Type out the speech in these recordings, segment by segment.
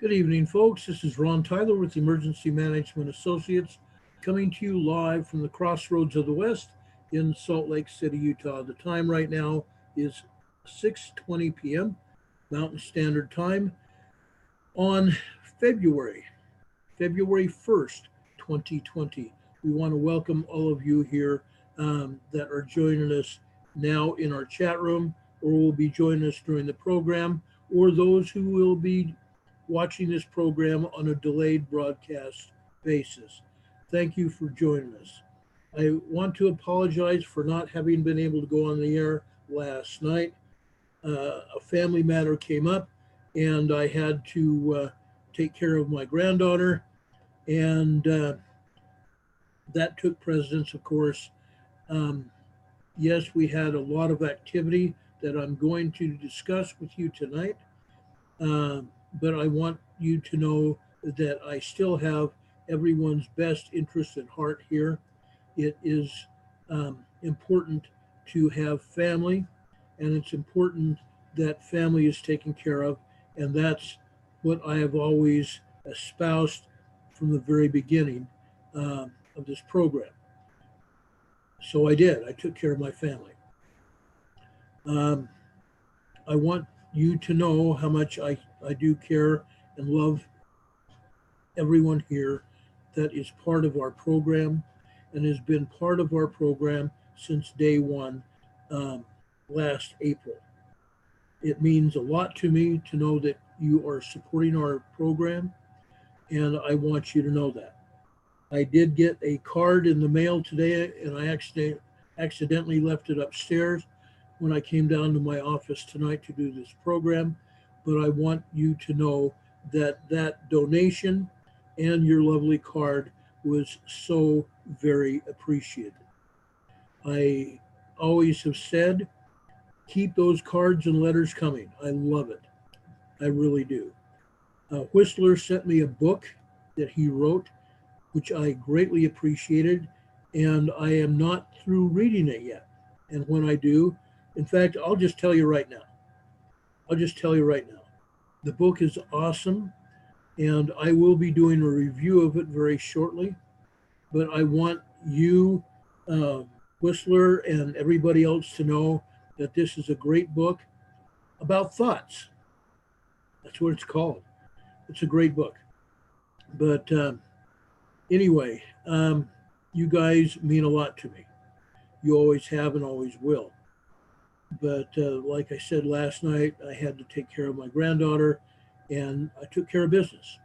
Good evening, folks. This is Ron Tyler with Emergency Management Associates coming to you live from the crossroads of the West in Salt Lake City, Utah. The time right now is 6:20 p.m. Mountain Standard Time on February 1st, 2020. We want to welcome all of you here that are joining us now in our chat room or will be joining us during the program, or those who will be watching this program on a delayed broadcast basis. Thank you for joining us. I want to apologize for not having been able to go on the air last night. A family matter came up and I had to take care of my granddaughter, and that took precedence, of course. Yes, we had a lot of activity that I'm going to discuss with you tonight. But I want you to know that I still have everyone's best interest at heart here. It is important to have family, and it's important that family is taken care of, and that's what I have always espoused from the very beginning of this program. So I did. I took care of my family. I want you to know how much I do care and love everyone here that is part of our program and has been part of our program since day one last April. It means a lot to me to know that you are supporting our program, and I want you to know that. I did get a card in the mail today, and I accidentally left it upstairs when I came down to my office tonight to do this program, but I want you to know that that donation and your lovely card was so very appreciated. I always have said, keep those cards and letters coming. I love it. I really do. Whistler sent me a book that he wrote, which I greatly appreciated, and I am not through reading it yet. And when I do, in fact, I'll just tell you right now. The book is awesome, and I will be doing a review of it very shortly. But I want you, Whistler, and everybody else to know that this is a great book about thoughts. That's what it's called. It's a great book. But anyway, you guys mean a lot to me. You always have and always will. But like I said last night, I had to take care of my granddaughter, and I took care of business.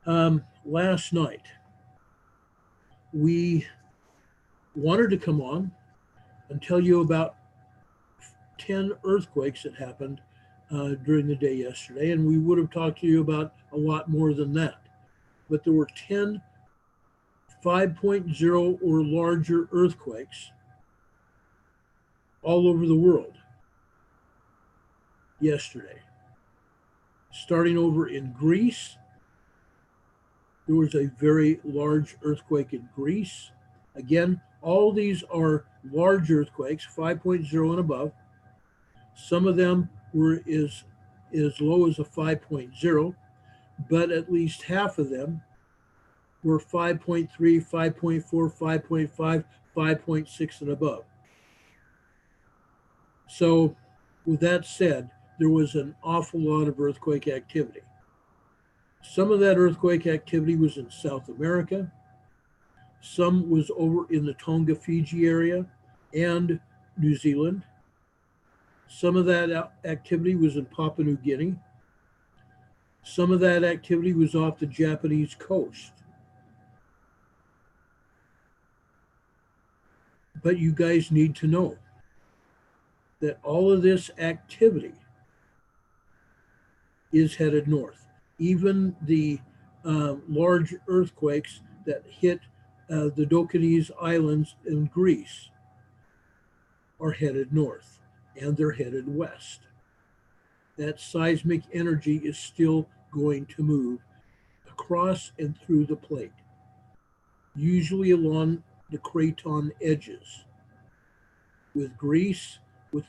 Last night, we wanted to come on and tell you about 10 earthquakes that happened during the day yesterday, and we would have talked to you about a lot more than that. But there were 10 5.0 or larger earthquakes all over the world yesterday. Starting over in Greece, there was a very large earthquake in Greece. Again, all these are large earthquakes, 5.0 and above. Some of them were as low as a 5.0, but at least half of them were 5.3, 5.4, 5.5, 5.6 and above. So with that said, there was an awful lot of earthquake activity. Some of that earthquake activity was in South America. Some was over in the Tonga, Fiji area and New Zealand. Some of that activity was in Papua New Guinea. Some of that activity was off the Japanese coast. But you guys need to know that all of this activity is headed north. Even the large earthquakes that hit the Dokanese Islands in Greece are headed north, and they're headed west. That seismic energy is still going to move across and through the plate, usually along the craton edges. With Greece, with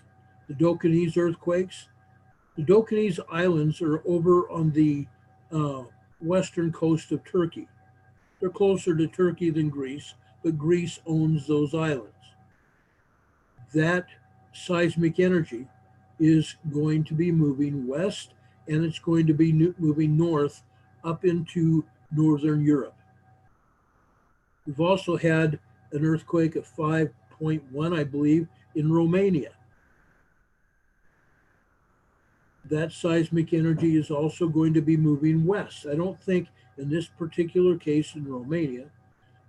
the Dokanese earthquakes, the Dokanese Islands are over on the uh, western coast of Turkey. They're closer to Turkey than Greece, but Greece owns those islands. That seismic energy is going to be moving west, and it's going to be moving north up into northern Europe. We've also had an earthquake of 5.1, I believe, in Romania. That seismic energy is also going to be moving west. I don't think in this particular case in Romania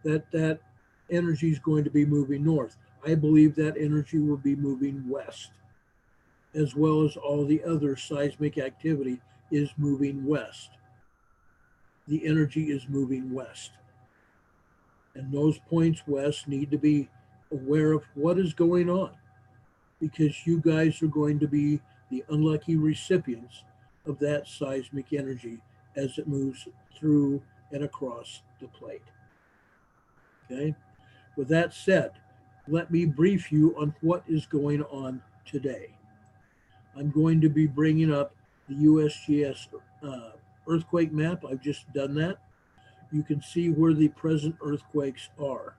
that energy is going to be moving north. I believe that energy will be moving west, as well as all the other seismic activity is moving west. The energy is moving west. And those points west need to be aware of what is going on, because you guys are going to be the unlucky recipients of that seismic energy as it moves through and across the plate. Okay? With that said, let me brief you on what is going on today. I'm going to be bringing up the USGS earthquake map. I've just done that. You can see where the present earthquakes are.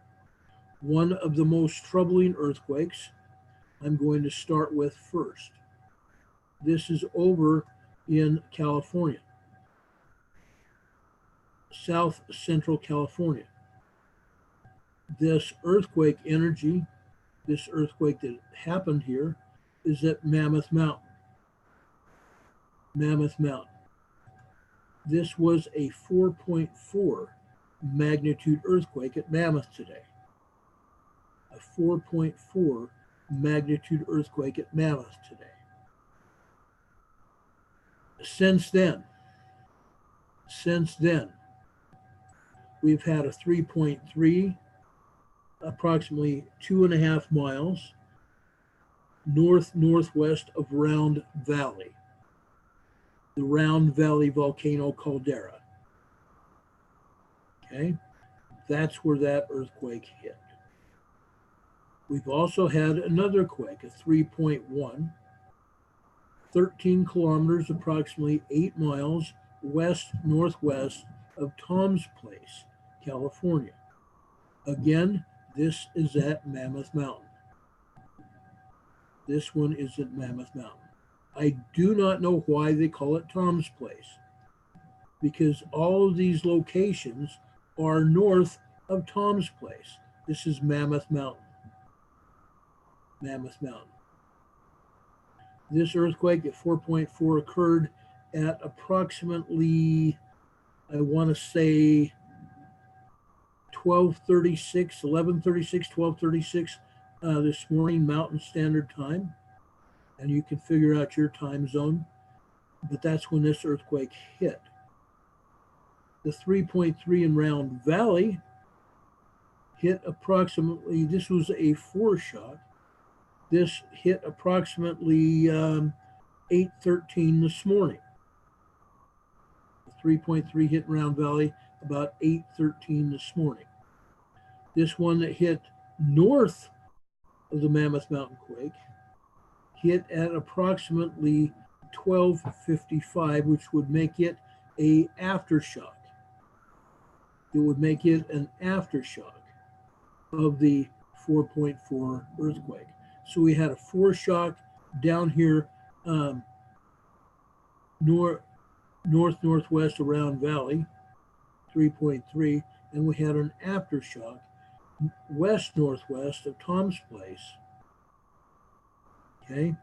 One of the most troubling earthquakes I'm going to start with first. This is over in California, South Central California. This earthquake energy, this earthquake that happened here, is at Mammoth Mountain. Mammoth Mountain. This was a 4.4 magnitude earthquake at Mammoth today. A 4.4 magnitude earthquake at Mammoth today. Since then, we've had a 3.3, approximately 2.5 miles northwest of Round Valley, the Round Valley volcano caldera. Okay, that's where that earthquake hit. We've also had another quake, a 3.1, 13 kilometers, approximately 8 miles west-northwest of Tom's Place, California. Again, this is at Mammoth Mountain. This one is at Mammoth Mountain. I do not know why they call it Tom's Place, because all of these locations are north of Tom's Place. This is Mammoth Mountain. Mammoth Mountain. This earthquake at 4.4 occurred at approximately, I want to say 12:36, 11:36, 12:36 this morning Mountain Standard Time. And you can figure out your time zone, but that's when this earthquake hit. The 3.3 in Round Valley hit approximately, this was a foreshock. This hit approximately 8:13 this morning. The 3.3 hit Round Valley about 8:13 this morning. This one that hit north of the Mammoth Mountain quake hit at approximately 12:55, which would make it an aftershock. It would make it an aftershock of the 4.4 earthquake. So we had a foreshock down here northwest around Valley, 3.3, and we had an aftershock west-northwest of Tom's Place, okay,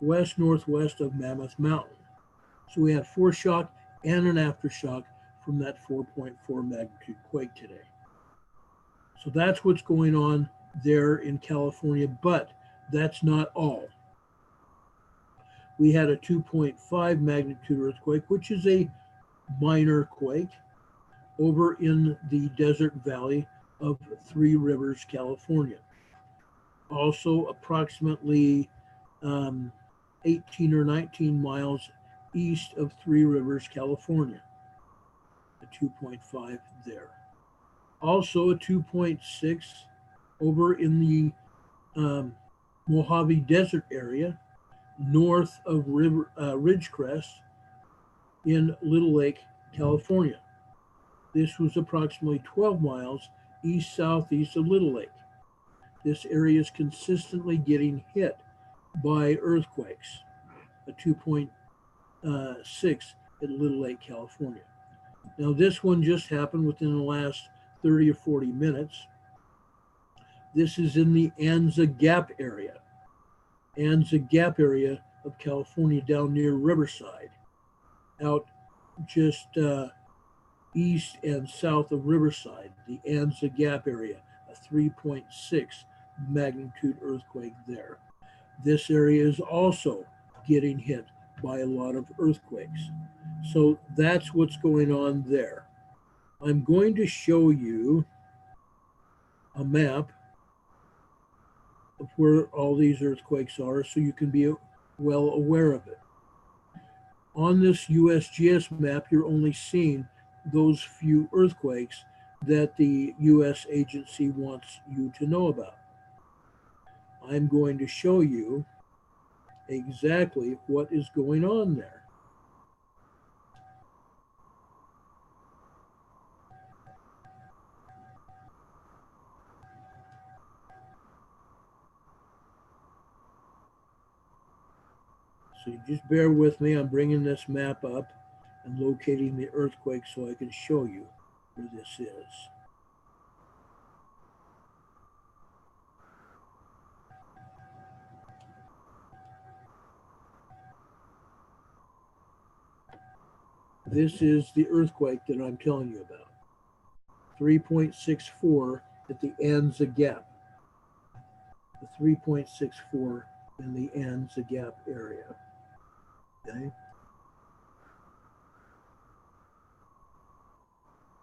west-northwest of Mammoth Mountain. So we had foreshock and an aftershock from that 4.4 magnitude quake today. So that's what's going on there in California, but that's not all. We had a 2.5 magnitude earthquake, which is a minor quake, over in the desert valley of Three Rivers, California. Also approximately 18 or 19 miles east of Three Rivers, California. A 2.5 there. Also a 2.6 over in the Mojave Desert area, north of Ridgecrest in Little Lake, California. This was approximately 12 miles east-southeast of Little Lake. This area is consistently getting hit by earthquakes, a 2.6 at Little Lake, California. Now, this one just happened within the last 30 or 40 minutes. This is in the Anza Gap area. Anza Gap area of California down near Riverside, out just east and south of Riverside, the Anza Gap area, a 3.6 magnitude earthquake there. This area is also getting hit by a lot of earthquakes. So that's what's going on there. I'm going to show you a map of where all these earthquakes are so you can be well aware of it. On this USGS map, you're only seeing those few earthquakes that the US agency wants you to know about. I'm going to show you exactly what is going on there. So you just bear with me. I'm bringing this map up and locating the earthquake so I can show you where this is. This is the earthquake that I'm telling you about. 3.64 at the Anza Gap. The 3.64 in the Anza Gap area. Okay.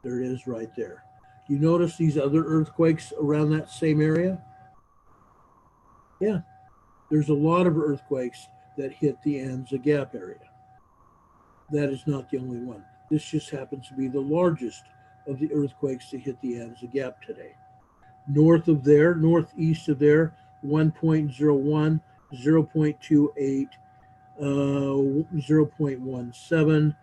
There it is right there. You notice these other earthquakes around that same area? Yeah, there's a lot of earthquakes that hit the Anza Gap area. That is not the only one. This just happens to be the largest of the earthquakes to hit the Anza Gap today. North of there, northeast of there, 1.01, 0.28, 0.17,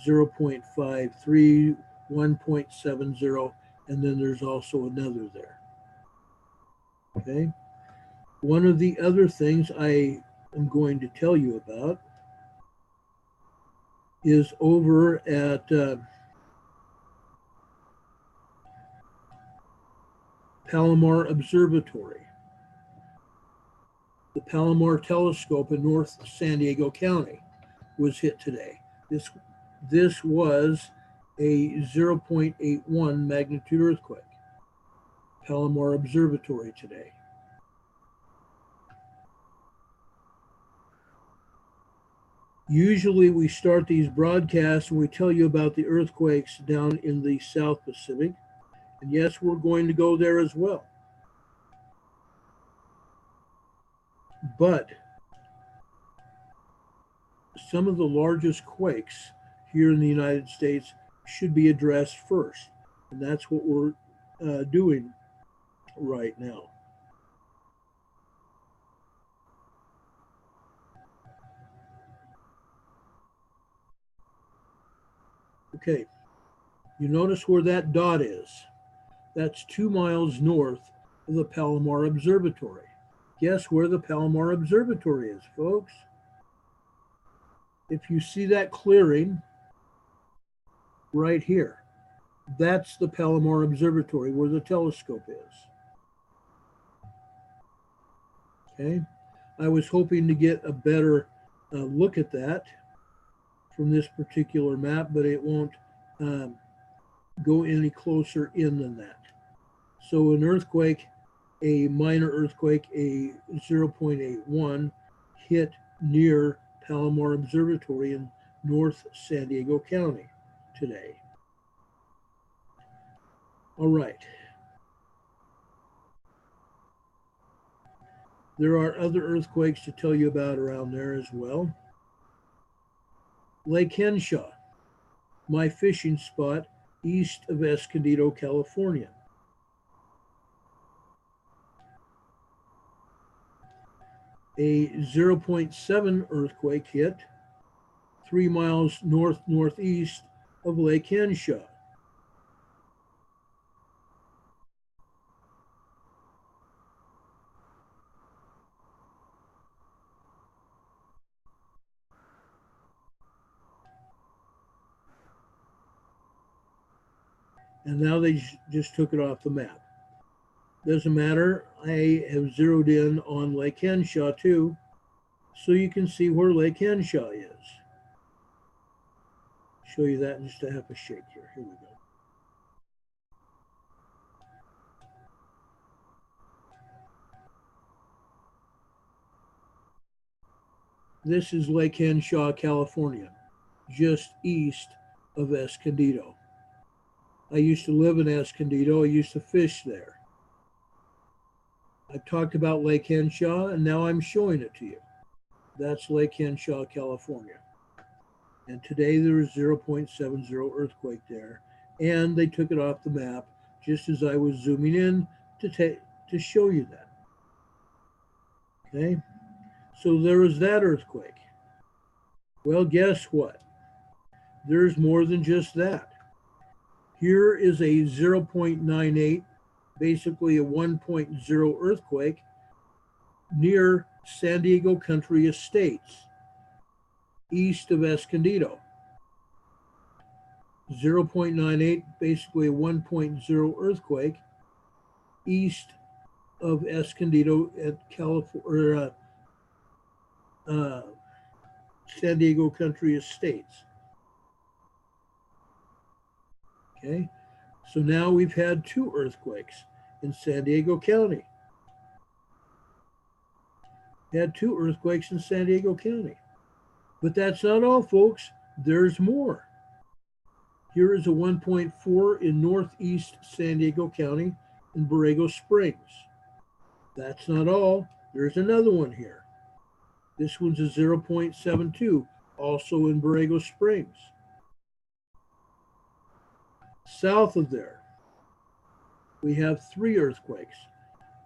0.53, 1.70, and then there's also another there. Okay. One of the other things I am going to tell you about is over at Palomar Observatory. The Palomar telescope in North San Diego County was hit today. This was a 0.81 magnitude earthquake. Palomar Observatory today. Usually we start these broadcasts and we tell you about the earthquakes down in the South Pacific. And yes, we're going to go there as well. But some of the largest quakes here in the United States should be addressed first. And that's what we're doing right now. Okay, you notice where that dot is. That's 2 miles north of the Palomar Observatory. Guess where the Palomar Observatory is, folks? If you see that clearing right here, that's the Palomar Observatory where the telescope is. Okay, I was hoping to get a better look at that from this particular map, but it won't go any closer in than that. So an earthquake, a minor earthquake, a 0.81 hit near Palomar Observatory in North San Diego County today. All right. There are other earthquakes to tell you about around there as well. Lake Henshaw, my fishing spot east of Escondido, California. A 0.7 earthquake hit 3 miles northeast of Lake Henshaw. And now they just took it off the map. Doesn't matter. I have zeroed in on Lake Henshaw too, so you can see where Lake Henshaw is. Show you that in just a half a shake here. Here we go. This is Lake Henshaw, California, just east of Escondido. I used to live in Escondido. I used to fish there. I've talked about Lake Henshaw, and now I'm showing it to you. That's Lake Henshaw, California. And today there was 0.70 earthquake there. And they took it off the map just as I was zooming in to show you that. Okay, so there was that earthquake. Well, guess what? There's more than just that. Here is a 0.98, basically a 1.0 earthquake near San Diego Country Estates, east of Escondido. 0.98, basically a 1.0 earthquake east of Escondido at California, San Diego Country Estates. Okay, so now we've had 2 earthquakes in San Diego County. Had 2 earthquakes in San Diego County. But that's not all, folks. There's more. Here is a 1.4 in northeast San Diego County in Borrego Springs. That's not all. There's another one here. This one's a 0.72, also in Borrego Springs. South of there, we have 3 earthquakes.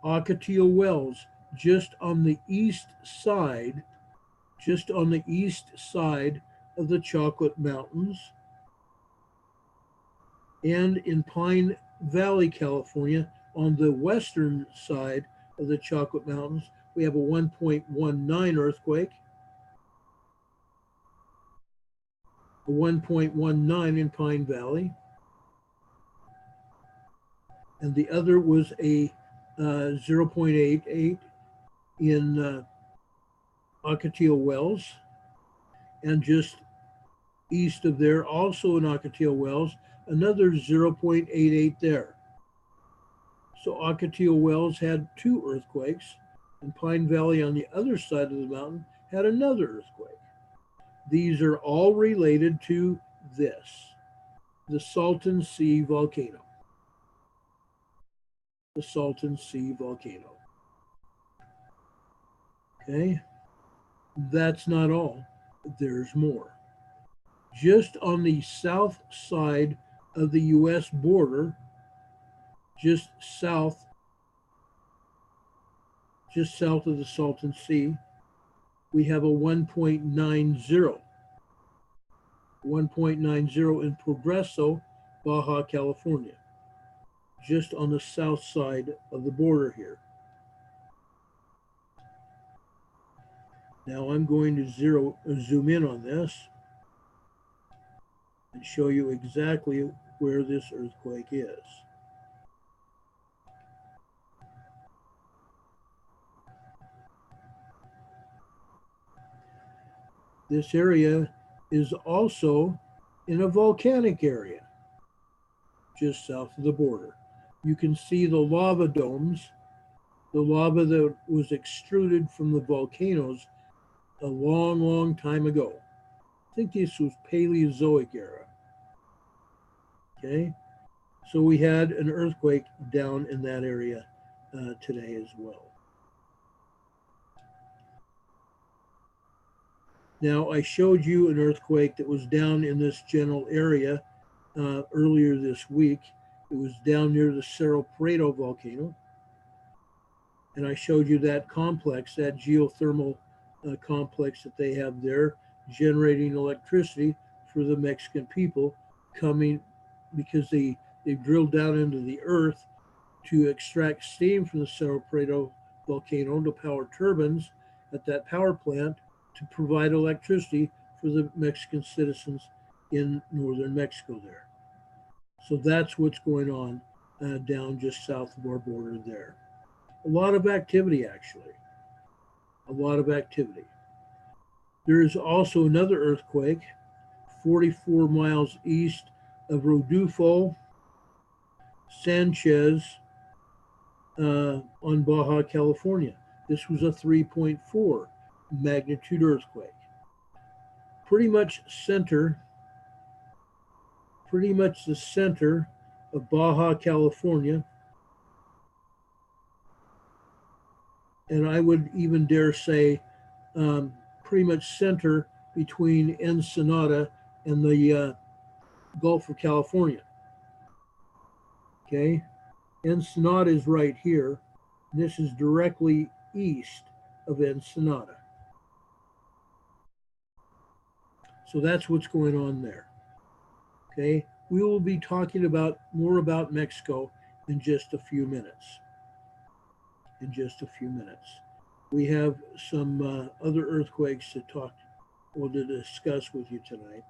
Ocotillo Wells, just on the east side of the Chocolate Mountains, and in Pine Valley, California, on the western side of the Chocolate Mountains, we have a 1.19 earthquake, a 1.19 in Pine Valley, and the other was a 0.88 in Ocotillo Wells, and just east of there, also in Ocotillo Wells, another 0.88 there. So Ocotillo Wells had 2 earthquakes, and Pine Valley on the other side of the mountain had another earthquake. These are all related to this, the Salton Sea volcano. The Salton Sea volcano. Okay, that's not all. There's more. Just on the south side of the US border, just south of the Salton Sea, we have a 1.90 in Progreso, Baja California, just on the south side of the border here. Now I'm going to zoom in on this and show you exactly where this earthquake is. This area is also in a volcanic area, just south of the border. You can see the lava domes, the lava that was extruded from the volcanoes a long, long time ago. I think this was Paleozoic era. Okay, so we had an earthquake down in that area today as well. Now, I showed you an earthquake that was down in this general area earlier this week. It was down near the Cerro Prado volcano. And I showed you that complex, that geothermal complex that they have there, generating electricity for the Mexican people coming because they've drilled down into the earth to extract steam from the Cerro Prado volcano to power turbines at that power plant to provide electricity for the Mexican citizens in northern Mexico there. So that's what's going on down just south of our border there. A lot of activity, actually. A lot of activity. There is also another earthquake 44 miles east of Rodolfo Sanchez on Baja, California. This was a 3.4 magnitude earthquake. Pretty much the center of Baja, California. And I would even dare say pretty much center between Ensenada and the Gulf of California. Okay, Ensenada is right here. And this is directly east of Ensenada. So that's what's going on there. Okay, we will be talking about more about Mexico in just a few minutes. In just a few minutes. We have some other earthquakes to talk or to discuss with you tonight.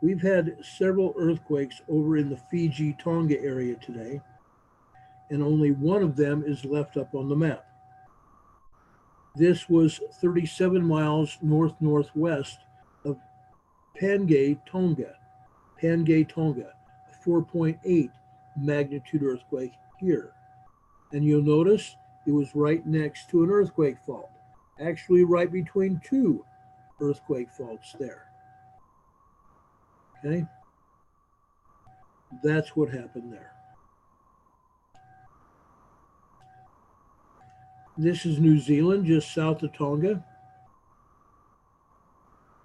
We've had several earthquakes over in the Fiji Tonga area today, and only one of them is left up on the map. This was 37 miles north-northwest of Pangai, Tonga. Pangai, Tonga, a 4.8 magnitude earthquake here. And you'll notice it was right next to an earthquake fault, actually right between two earthquake faults there. Okay, that's what happened there. This is New Zealand, just south of Tonga,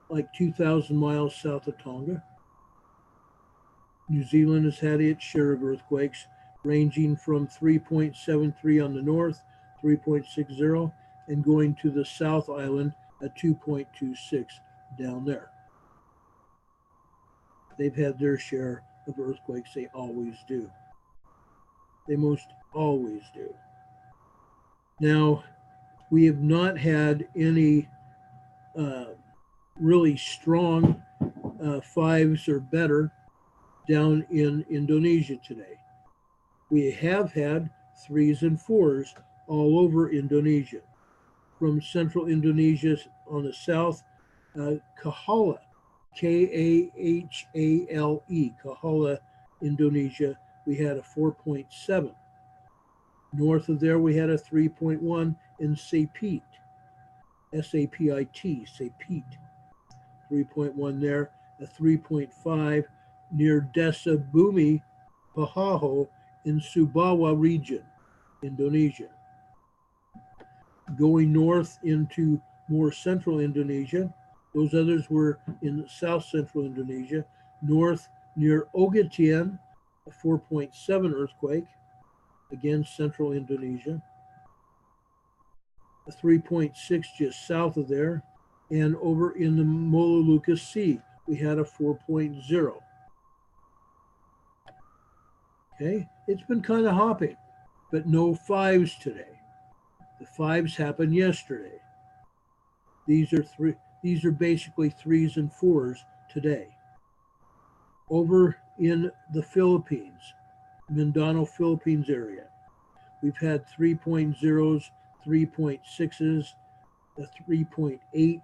like 2,000 miles south of Tonga. New Zealand has had its share of earthquakes, ranging from 3.73 on the north, 3.60, and going to the South Island at 2.26 down there. They've had their share of earthquakes. They always do. They most always do. Now, we have not had any really strong 5s or better down in Indonesia today. We have had 3s and 4s all over Indonesia. From central Indonesia on the south, Kahala, Khale, Kahala, Indonesia, we had a 4.7. North of there, we had a 3.1 in Sapit, S-A-P-I-T, Sapit, 3.1 there, a 3.5 near Desa Bumi, Pahaho in Sumbawa region, Indonesia. Going north into more central Indonesia, those others were in south central Indonesia, north near Ogatian, a 4.7 earthquake, again central Indonesia, a 3.6 just south of there, and over in the Molucca Sea, we had a 4.0. Okay, it's been kind of hopping, but no 5s today. The 5s happened yesterday. These are basically 3s and 4s today. Over in the Philippines, Mindanao, Philippines area, we've had 3.0s, 3.6s, a 3.8,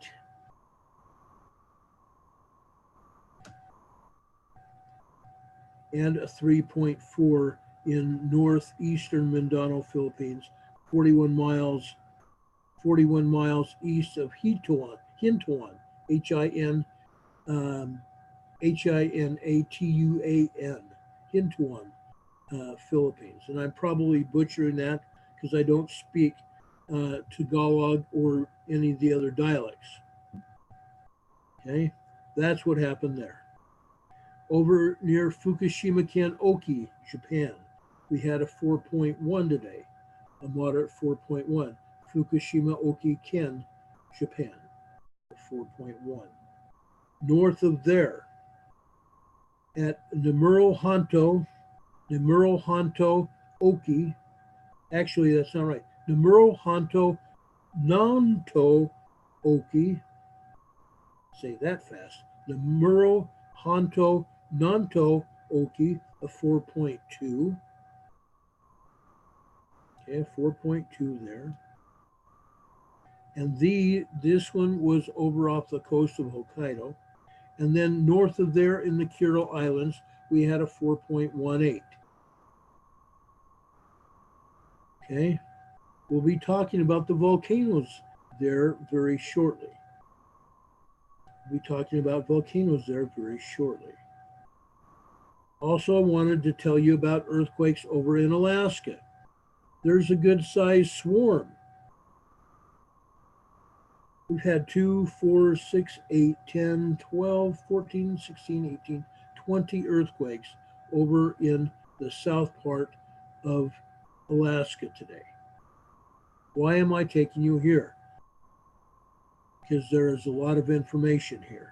and a 3.4 in northeastern Mindanao, Philippines, 41 miles east of Hintuan, Hinatuan, Hintuan, Philippines. And I'm probably butchering that because I don't speak Tagalog or any of the other dialects. Okay, that's what happened there. Over near Fukushima Ken Oki, Japan, we had a 4.1 today, a moderate 4.1. Fukushima Oki Ken, Japan, 4.1. North of there, at Nemuro Honto Oki, actually that's not right, Nemuro Honto Nanto Oki, say that fast, Nemuro Honto Nanto Oki, a 4.2. Okay, 4.2 there. And this one was over off the coast of Hokkaido. And then north of there in the Kuril Islands, we had a 4.18. Okay, we'll be talking about the volcanoes there very shortly. We'll be talking about volcanoes there very shortly. Also, I wanted to tell you about earthquakes over in Alaska. There's a good sized swarm. We've had 2, 4, 6, 8, 10, 12, 14, 16, 18, 20 earthquakes over in the south part of Alaska today. Why am I taking you here? Because there is a lot of information here.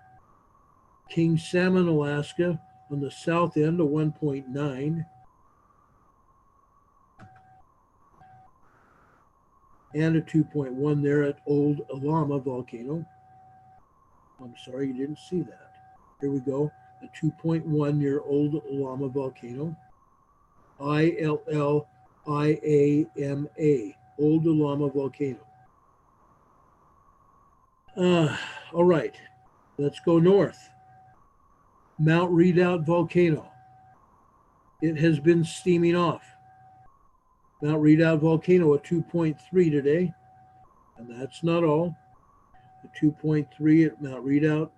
King Salmon, Alaska, on the south end, a 1.9. And a 2.1 there at Old Alama volcano. I'm sorry, you didn't see that. Here we go, a 2.1 near Old Alama volcano. ILLIAMA, Old Alama volcano. All right, let's go north. Mount Redoubt volcano. It has been steaming off. Mount Redoubt volcano, a 2.3 today, and that's not all. A 2.3 at Mount Redoubt,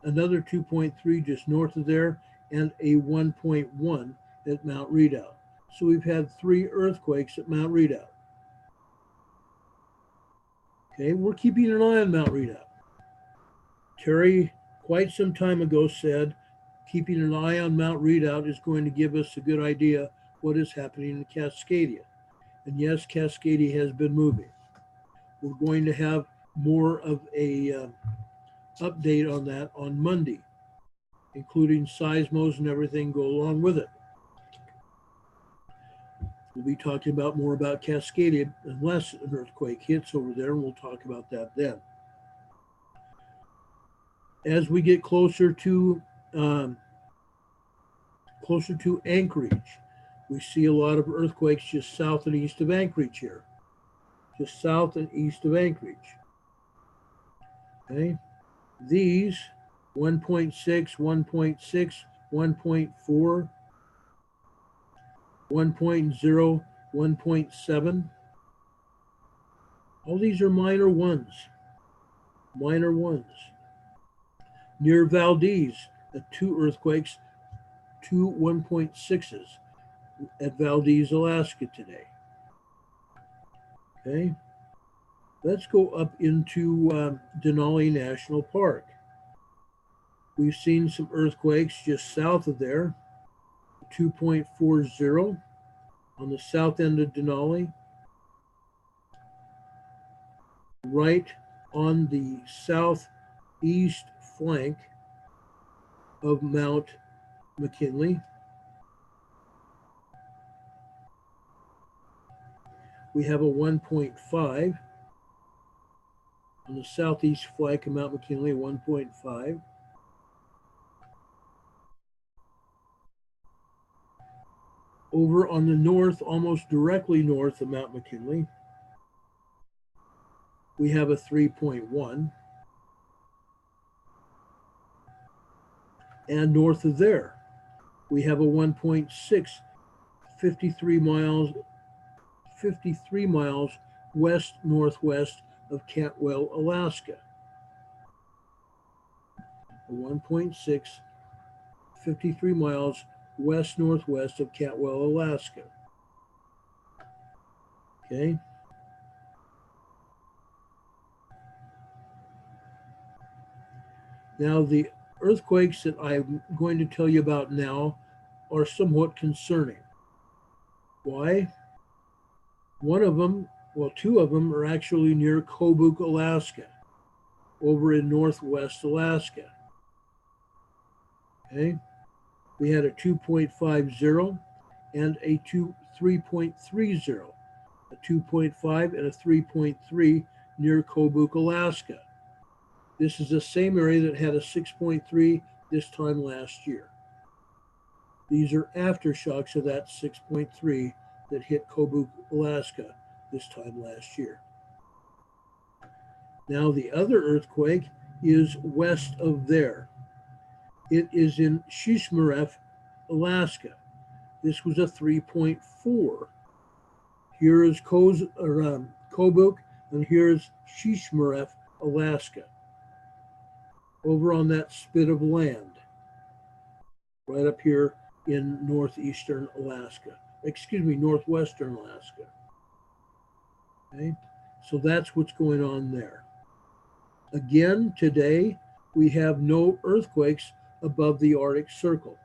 another 2.3 just north of there, and a 1.1 at Mount Redoubt. So we've had 3 earthquakes at Mount Redoubt. Okay, we're keeping an eye on Mount Redoubt. Terry, quite some time ago, said keeping an eye on Mount Redoubt is going to give us a good idea what is happening in Cascadia. And yes, Cascadia has been moving. We're going to have more of a update on that on Monday, including seismos and everything go along with it. We'll be talking about more about Cascadia unless an earthquake hits over there, and we'll talk about that then. As we get closer to Anchorage, we see a lot of earthquakes just south and east of Anchorage here. Just south and east of Anchorage. Okay. These 1.6, 1.6, 1.4, 1.0, 1.7. All these are minor ones. Minor ones. Near Valdez, 2 earthquakes, 2 1.6s at Valdez, Alaska today. Okay, let's go up into Denali National Park. We've seen some earthquakes just south of there, 2.40 on the south end of Denali, right on the southeast flank of Mount McKinley. We have a 1.5 on the southeast flank of Mount McKinley, 1.5. Over on the north, almost directly north of Mount McKinley, we have a 3.1. And north of there, we have a 1.6, 53 miles west-northwest of Cantwell, Alaska. A 1.6, 53 miles west-northwest of Cantwell, Alaska. Okay. Now, the earthquakes that I'm going to tell you about now are somewhat concerning. Why? One of them, well, two of them are actually near Kobuk, Alaska, over in northwest Alaska. Okay, we had a 2.50 and a 3.30, a 2.5 and a 3.3 near Kobuk, Alaska. This is the same area that had a 6.3 this time last year. These are aftershocks of that 6.3 that hit Kobuk, Alaska this time last year. Now the other earthquake is west of there. It is in Shishmaref, Alaska. This was a 3.4. Here is Kobuk, and here's Shishmaref, Alaska. Over on that spit of land, right up here in northwestern Alaska. Okay, so that's what's going on there. Again, today, we have no earthquakes above the Arctic Circle.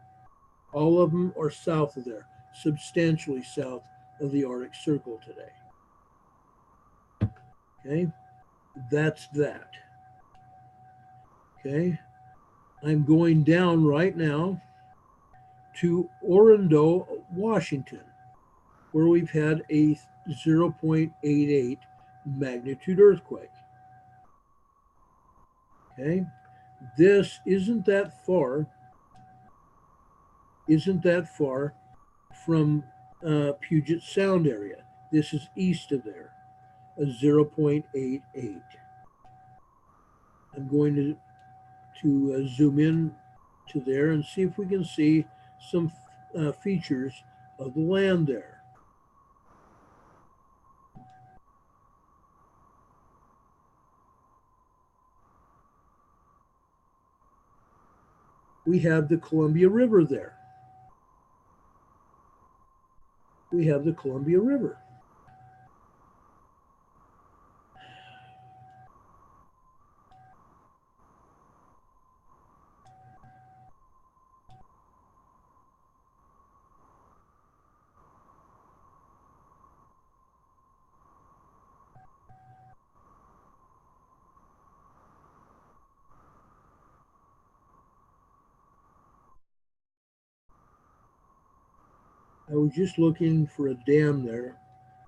All of them are south of there, substantially south of the Arctic Circle today. Okay, that's that. Okay, I'm going down right now to Orondo, Washington, where we've had a 0.88 magnitude earthquake. Okay, this isn't that far from Puget Sound area. This is east of there, a 0.88. I'm going to zoom in to there and see if we can see some features of the land there. We have the Columbia River there. We have the Columbia River. I was just looking for a dam there,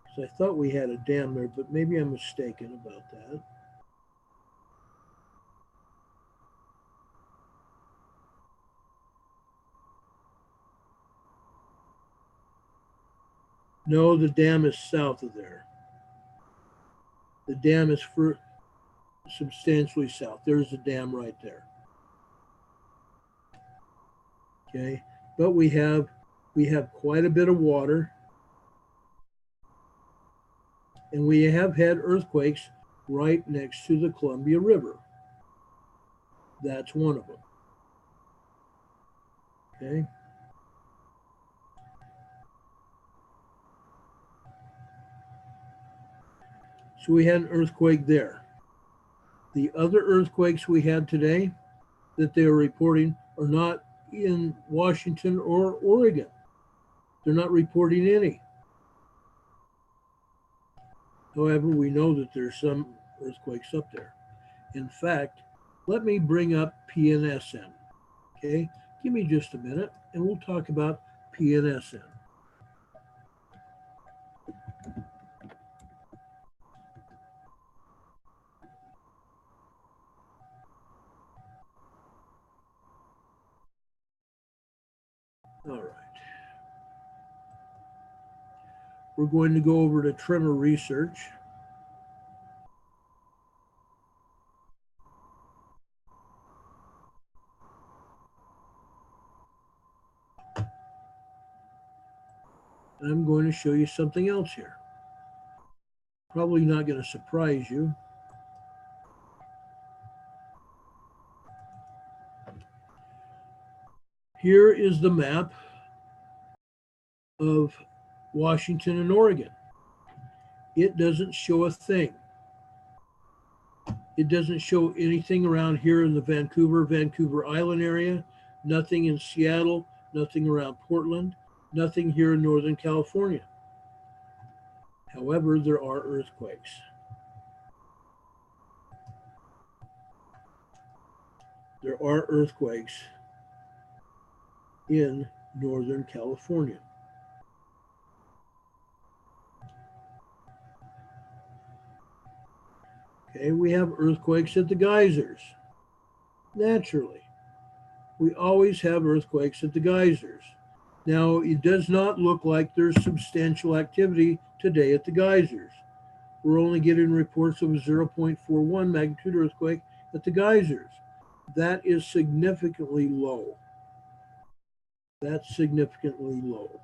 because I thought we had a dam there, but maybe I'm mistaken about that. No, the dam is south of there. The dam is substantially south. There's the dam right there. Okay, but we have quite a bit of water, and we have had earthquakes right next to the Columbia River. That's one of them. Okay. So we had an earthquake there. The other earthquakes we had today that they are reporting are not in Washington or Oregon. They're not reporting any. However, we know that there's some earthquakes up there. In fact, let me bring up PNSN. Okay, give me just a minute and we'll talk about PNSN. All right. We're going to go over to tremor research. And I'm going to show you something else here. Probably not going to surprise you. Here is the map of Washington and Oregon. It doesn't show a thing. It doesn't show anything around here in the Vancouver Island area, nothing in Seattle, nothing around Portland, nothing here in Northern California. However, there are earthquakes. There are earthquakes in Northern California. Okay, we have earthquakes at the geysers. Naturally, we always have earthquakes at the geysers. Now, it does not look like there's substantial activity today at the geysers. We're only getting reports of a 0.41 magnitude earthquake at the geysers. That is significantly low. That's significantly low.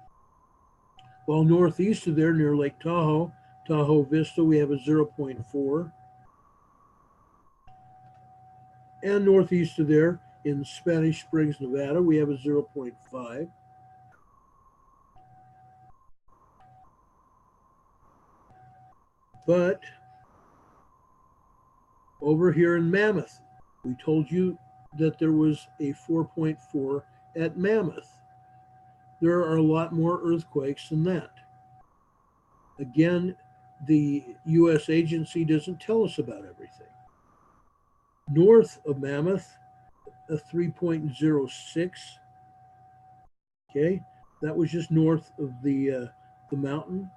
While northeast of there, near Lake Tahoe, Tahoe Vista, we have a 0.4. And northeast of there, in Spanish Springs, Nevada, we have a 0.5. But over here in Mammoth, we told you that there was a 4.4 at Mammoth. There are a lot more earthquakes than that. Again, the U.S. agency doesn't tell us about everything. North of Mammoth, a 3.06. Okay, that was just north of the mountain,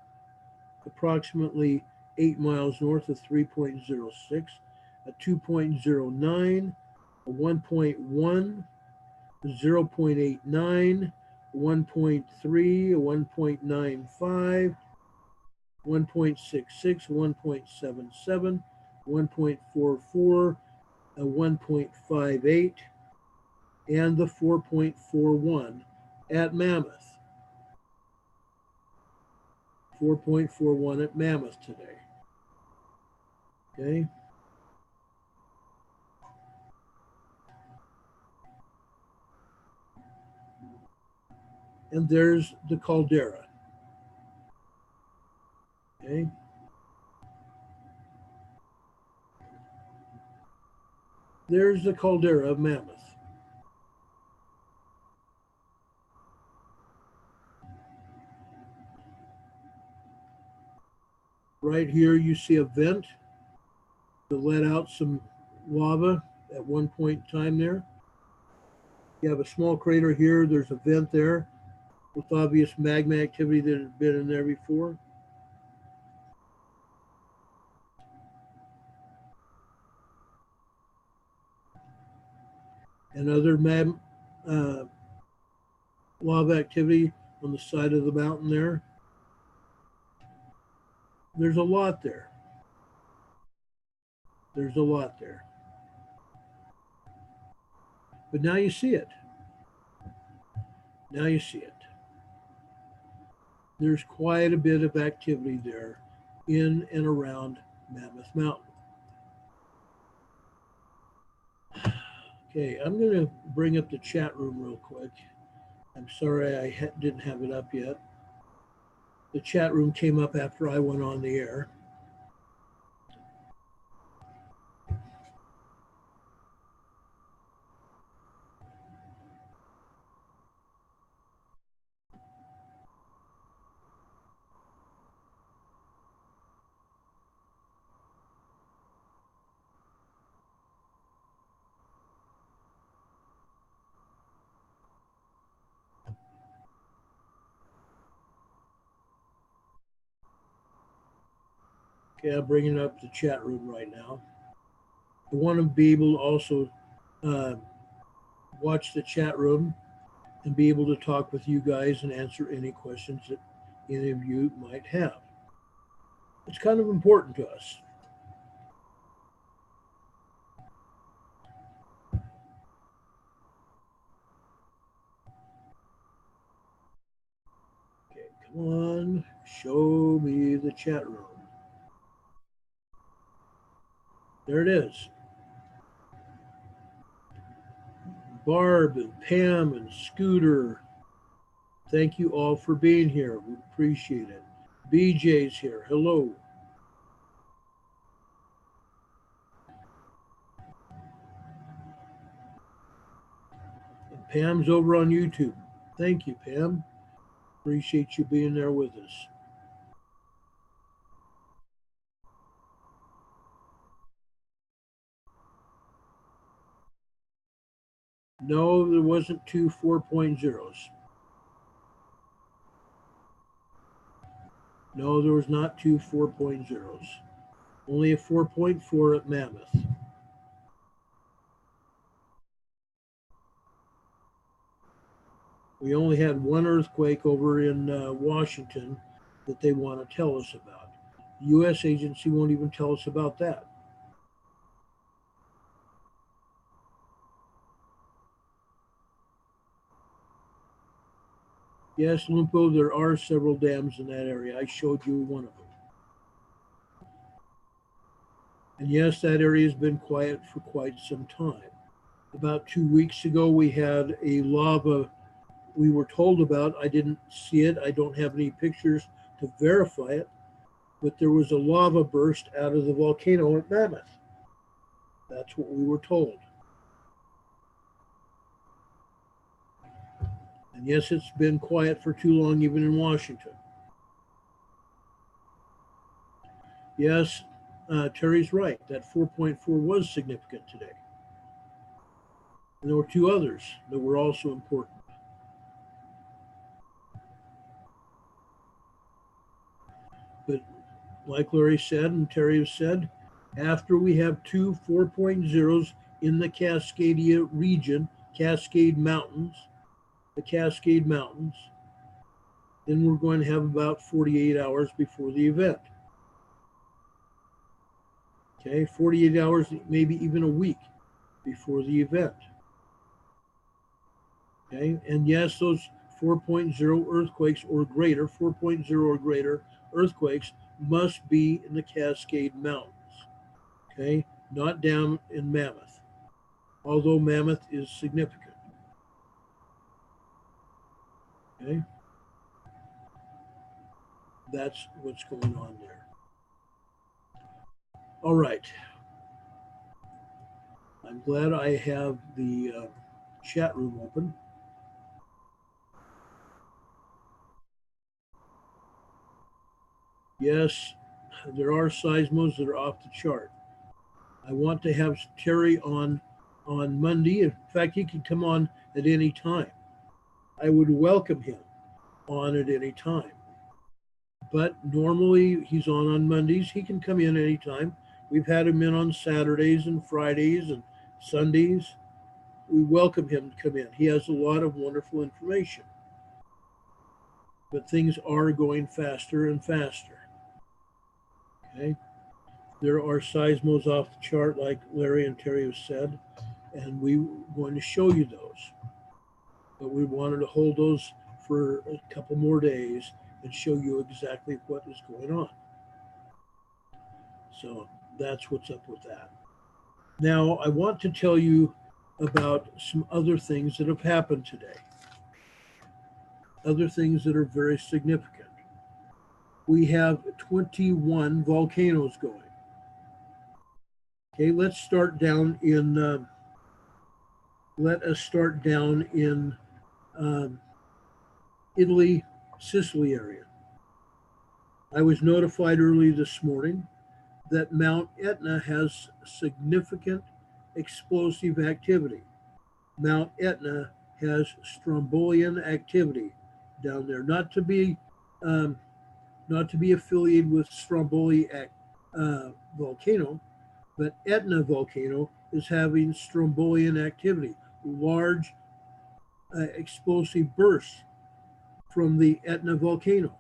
approximately 8 miles north of 3.06, a 2.09, a 1.1, a 0.89, 1.3, a 1.95, 1.66, 1.77, 1.44, a 1.58, and the 4.41 at Mammoth. 4.41 at Mammoth today. Okay. And there's the caldera. Okay. There's the caldera of Mammoth. Right here you see a vent that let out some lava at one point in time there. You have a small crater here. There's a vent there with obvious magma activity that had been in there before. And other lava activity on the side of the mountain there. There's a lot there. There's a lot there. But now you see it. Now you see it. There's quite a bit of activity there in and around Mammoth Mountain. Okay, I'm going to bring up the chat room real quick. I'm sorry I didn't have it up yet. The chat room came up after I went on the air. Okay, I'm bringing up the chat room right now. I want to be able to also watch the chat room and be able to talk with you guys and answer any questions that any of you might have. It's kind of important to us. Okay, come on, show me the chat room. There it is. Barb and Pam and Scooter, thank you all for being here. We appreciate it. BJ's here. Hello. And Pam's over on YouTube. Thank you, Pam. Appreciate you being there with us. No, there wasn't two 4.0s. No, there was not two 4.0s. Only a 4.4 at Mammoth. We only had one earthquake over in Washington that they want to tell us about. The U.S. agency won't even tell us about that. Yes, Lumpo, there are several dams in that area. I showed you one of them. And yes, that area has been quiet for quite some time. About 2 weeks ago, we had a lava we were told about. I didn't see it. I don't have any pictures to verify it, but there was a lava burst out of the volcano at Mammoth. That's what we were told. And yes, it's been quiet for too long, even in Washington. Yes, Terry's right. That 4.4 was significant today. And there were two others that were also important. But like Larry said and Terry has said, after we have two 4.0s in the Cascadia region, Cascade Mountains, the Cascade Mountains, then we're going to have about 48 hours before the event. Okay, 48 hours, maybe even a week before the event. Okay, and yes, those 4.0 earthquakes or greater, 4.0 or greater earthquakes must be in the Cascade Mountains. Okay, not down in Mammoth, although Mammoth is significant. Okay, that's what's going on there. All right. I'm glad I have the chat room open. Yes, there are seismos that are off the chart. I want to have Terry on Monday. In fact, he can come on at any time. I would welcome him on at any time. But normally he's on Mondays. He can come in anytime. We've had him in on Saturdays and Fridays and Sundays. We welcome him to come in. He has a lot of wonderful information. But things are going faster and faster. Okay. There are seismos off the chart, like Larry and Terry have said, and we're going to show you those. But we wanted to hold those for a couple more days and show you exactly what is going on. So that's what's up with that. Now, I want to tell you about some other things that have happened today. Other things that are very significant. We have 21 volcanoes going. Okay, let's start down in. Let us start down in Italy, Sicily area. I was notified early this morning that Mount Etna has significant explosive activity. Mount Etna has strombolian activity down there, not to be affiliated with Stromboli volcano, but Etna volcano is having strombolian activity, large explosive bursts from the Etna volcano.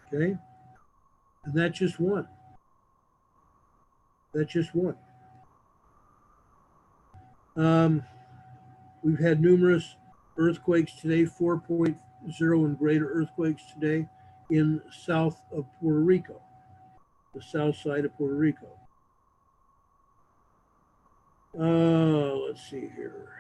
Okay, and that's just one. That's just one. We've had numerous earthquakes today, 4.0 and greater earthquakes today in south of Puerto Rico, the south side of Puerto Rico. Let's see here.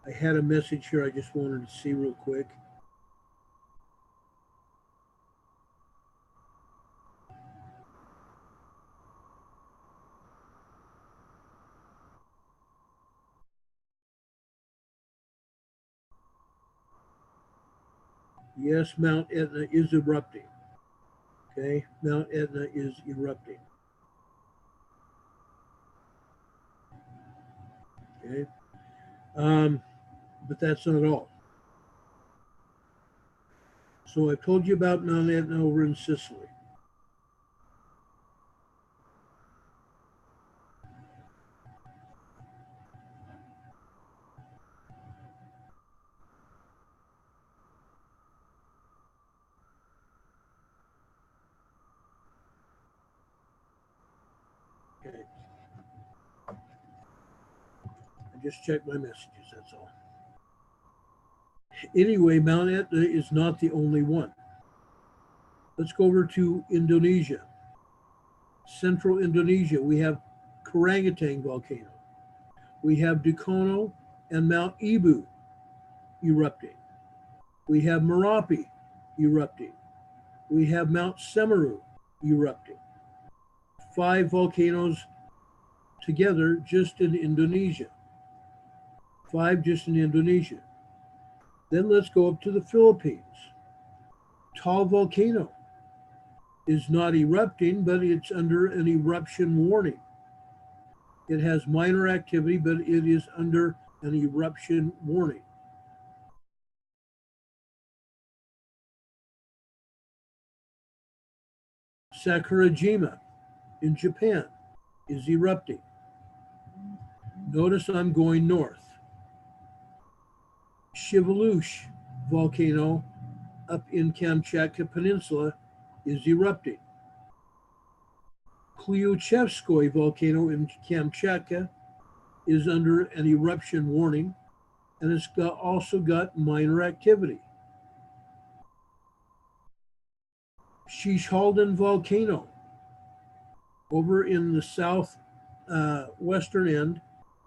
I had a message here I just wanted to see real quick. Yes, Mount Etna is erupting. Okay, Mount Etna is erupting. Okay, but that's not all. So I've told you about Mount Etna over in Sicily. Okay, I just checked my messages, that's all. Anyway, Mount Etna is not the only one. Let's go over to Indonesia. Central Indonesia, we have Karangetang volcano. We have Dukono and Mount Ibu erupting. We have Merapi erupting. We have Mount Semeru erupting. 5 volcanoes together just in Indonesia. 5 just in Indonesia. Then let's go up to the Philippines. Taal volcano is not erupting, but it's under an eruption warning. It has minor activity, but it is under an eruption warning. Sakurajima in Japan is erupting. Notice I'm going north. Shiveluch volcano up in Kamchatka Peninsula is erupting. Klyuchevskoy volcano in Kamchatka is under an eruption warning, and it's also got minor activity. Shishaldin volcano over in the south western end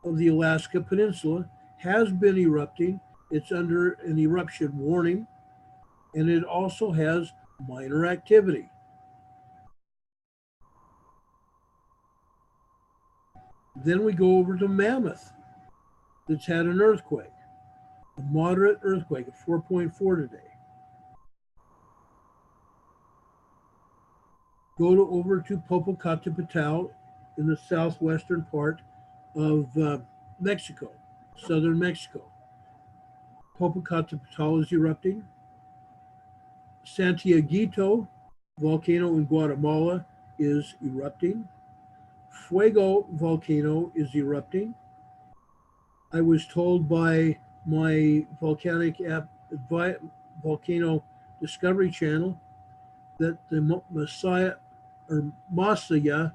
of the Alaska Peninsula has been erupting. It's under an eruption warning, and it also has minor activity. Then we go over to Mammoth, that's had an earthquake, a moderate earthquake of 4.4 today. Go over to Popocatépetl in the southwestern part of Mexico, southern Mexico. Popocatépetl is erupting. Santiaguito volcano in Guatemala is erupting. Fuego volcano is erupting. I was told by my volcanic app, volcano discovery channel, that the Masaya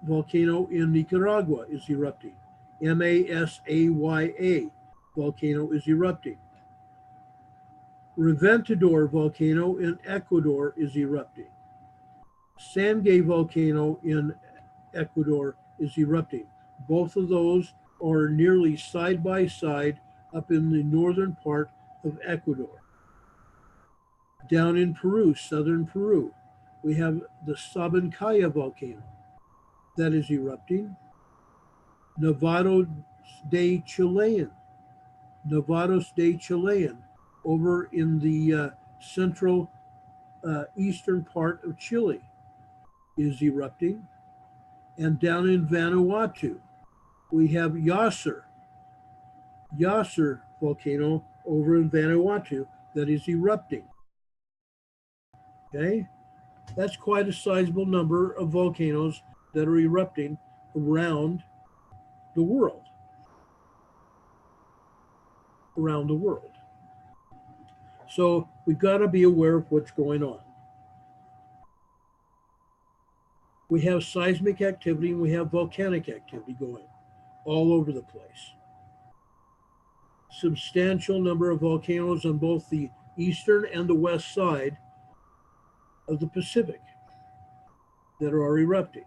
volcano in Nicaragua is erupting. Masaya volcano is erupting. Reventador volcano in Ecuador is erupting. Sangay volcano in Ecuador is erupting. Both of those are nearly side by side up in the northern part of Ecuador. Down in Peru, southern Peru, we have the Sabancaya volcano that is erupting. Nevados de Chilean over in the central eastern part of Chile is erupting. And down in Vanuatu, we have Yasser volcano over in Vanuatu that is erupting. Okay, that's quite a sizable number of volcanoes that are erupting around the world. So we've got to be aware of what's going on. We have seismic activity and we have volcanic activity going all over the place. Substantial number of volcanoes on both the eastern and the west side of the Pacific that are erupting.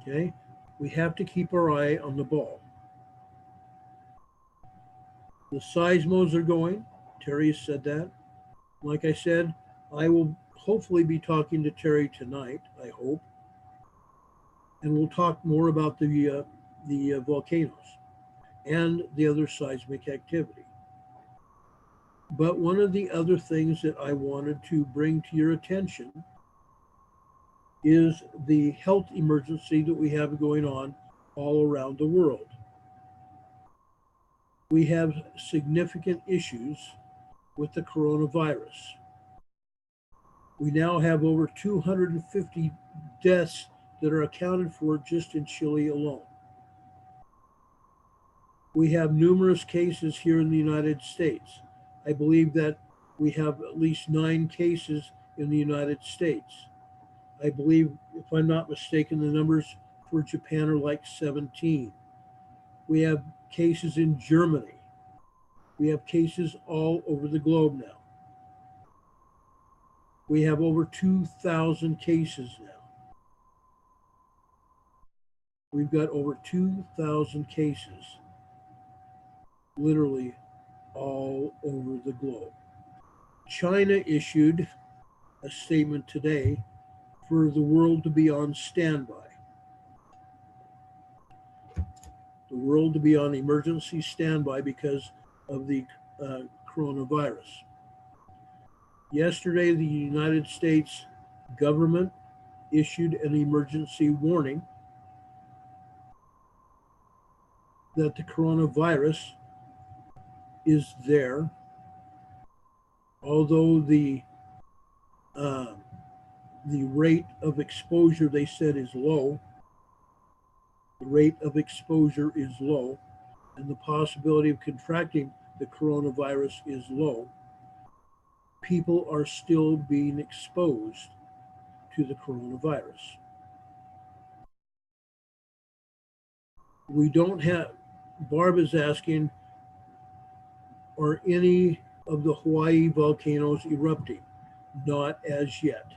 Okay, we have to keep our eye on the ball. The seismos are going. Terry said that. Like I said, I will hopefully be talking to Terry tonight, I hope. And we'll talk more about the volcanoes and the other seismic activity. But one of the other things that I wanted to bring to your attention is the health emergency that we have going on all around the world. We have significant issues with the coronavirus. We now have over 250 deaths that are accounted for just in Chile alone. We have numerous cases here in the United States. I believe that we have at least 9 cases in the United States. I believe, if I'm not mistaken, the numbers for Japan are like 17. We have cases in Germany. We have cases all over the globe now. We have over 2,000 cases now. We've got over 2,000 cases, literally all over the globe. China issued a statement today for the world to be on standby. The world to be on emergency standby because of the coronavirus. Yesterday, the United States government issued an emergency warning that the coronavirus is there, although the rate of exposure, they said, is low. The rate of exposure is low, and the possibility of contracting the coronavirus is low. People are still being exposed to the coronavirus. We don't have, Barb is asking, are any of the Hawaii volcanoes erupting? Not as yet.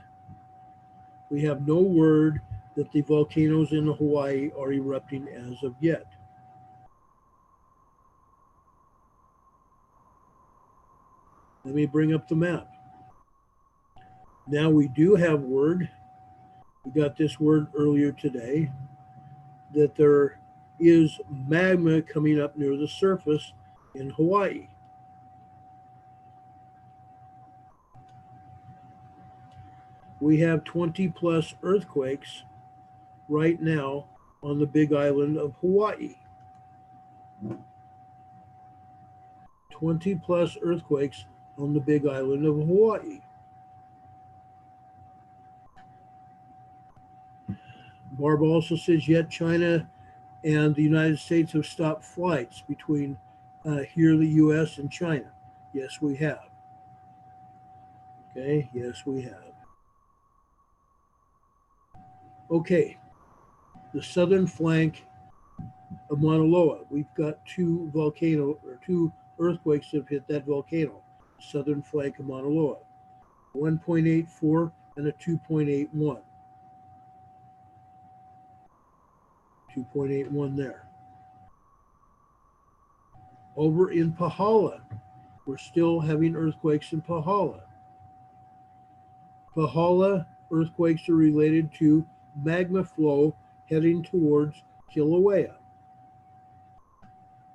We have no word that the volcanoes in Hawaii are erupting as of yet. Let me bring up the map. Now we do have word, we got this word earlier today, that there is magma coming up near the surface in Hawaii. We have 20 plus earthquakes right now on the big island of Hawaii. 20 plus earthquakes on the big island of Hawaii. Barb also says, yet China and the United States have stopped flights between here, the US and China. Yes, we have. Okay, yes, we have. Okay, the southern flank of Mauna Loa. We've got 2 earthquakes that have hit that volcano. Southern flank of Mauna Loa. 1.84 and a 2.81. 2.81 there. Over in Pahala, we're still having earthquakes in Pahala. Pahala earthquakes are related to magma flow heading towards Kilauea.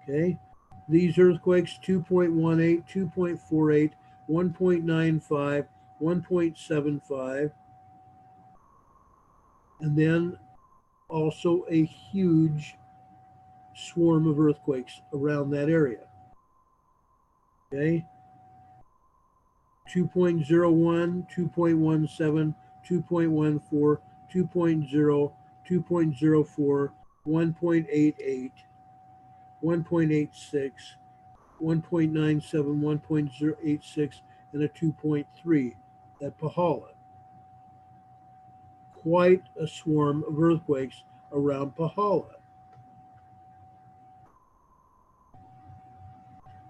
Okay, these earthquakes 2.18, 2.48, 1.95, 1.75, and then also a huge swarm of earthquakes around that area. Okay, 2.01, 2.17, 2.14, 2.0, 2.04, 1.88, 1.86, 1.97, 1.086, and a 2.3 at Pahala. Quite a swarm of earthquakes around Pahala.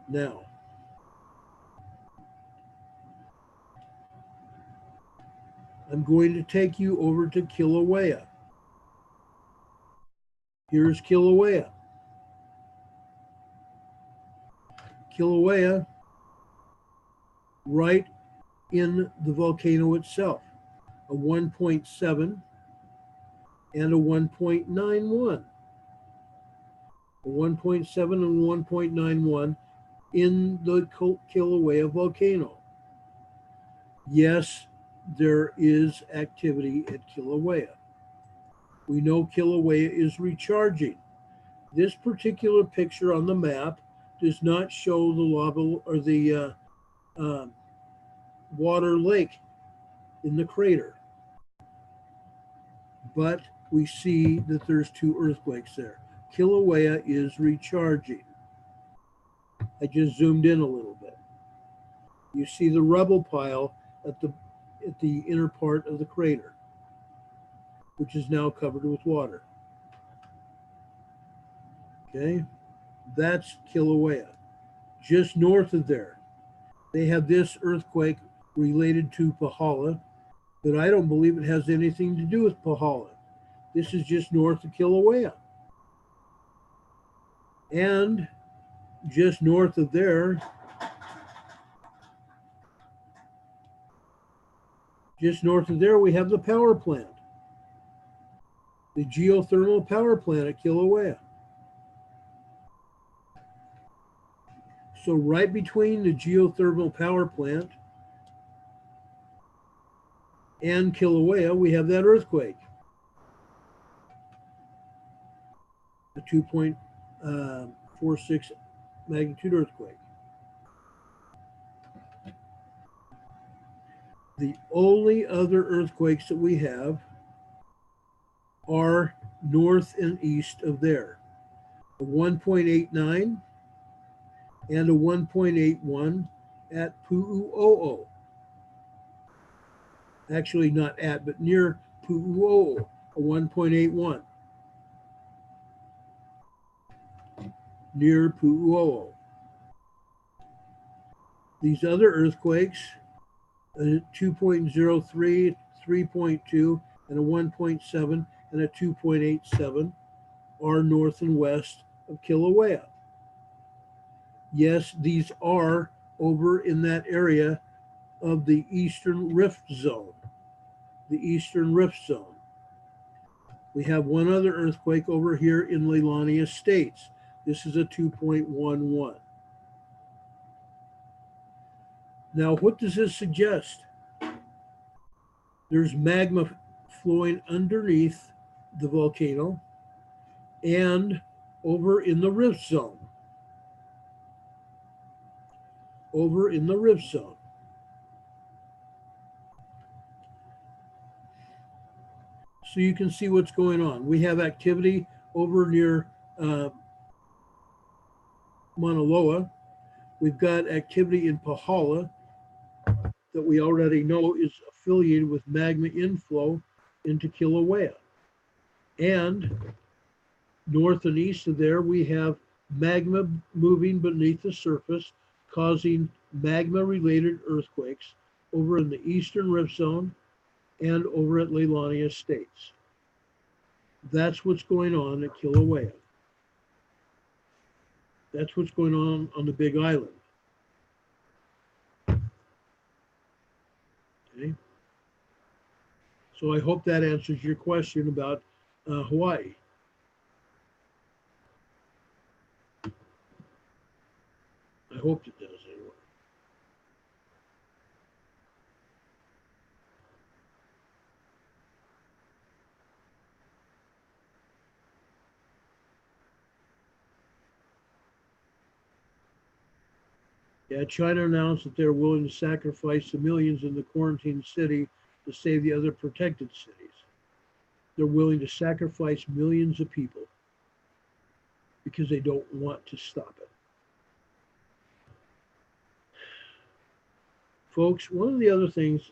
Now, I'm going to take you over to Kilauea. Here's Kilauea. Kilauea, right in the volcano itself, a 1.7 and a 1.91. A 1.7 and 1.91 in the Kilauea volcano. Yes, there is activity at Kilauea. We know Kilauea is recharging. This particular picture on the map does not show the lava or the uh, water lake in the crater, but we see that there's two earthquakes there. Kilauea is recharging. I just zoomed in a little bit. You see the rubble pile at the inner part of the crater, which is now covered with water. Okay, that's Kilauea. Just north of there, they have this earthquake related to Pahala, but I don't believe it has anything to do with Pahala. This is just north of Kilauea. And just north of there, we have the power plant, the geothermal power plant at Kilauea. So right between the geothermal power plant and Kilauea, we have that earthquake, a 2.46 magnitude earthquake. The only other earthquakes that we have are north and east of there. A 1.89 and a 1.81 at Pu'u'o'o. Actually not at, but near Pu'u'o'o, a 1.81. Near Pu'u'o'o. These other earthquakes, a 2.03, 3.2, and a 1.7, and a 2.87 are north and west of Kilauea. Yes, these are over in that area of the Eastern Rift Zone. The Eastern Rift Zone. We have one other earthquake over here in Leilani Estates. This is a 2.11. Now, what does this suggest? There's magma flowing underneath the volcano and over in the rift zone. Over in the rift zone. So you can see what's going on. We have activity over near Mauna Loa. We've got activity in Pahala that we already know is affiliated with magma inflow into Kilauea. And north and east of there, we have magma moving beneath the surface, causing magma-related earthquakes over in the Eastern Rift Zone and over at Leilani Estates. That's what's going on at Kilauea. That's what's going on the Big Island. Okay. So I hope that answers your question about Hawaii. I hope it does anyway. Yeah, China announced that they're willing to sacrifice the millions in the quarantine city to save the other protected cities. They're willing to sacrifice millions of people because they don't want to stop it. Folks, one of the other things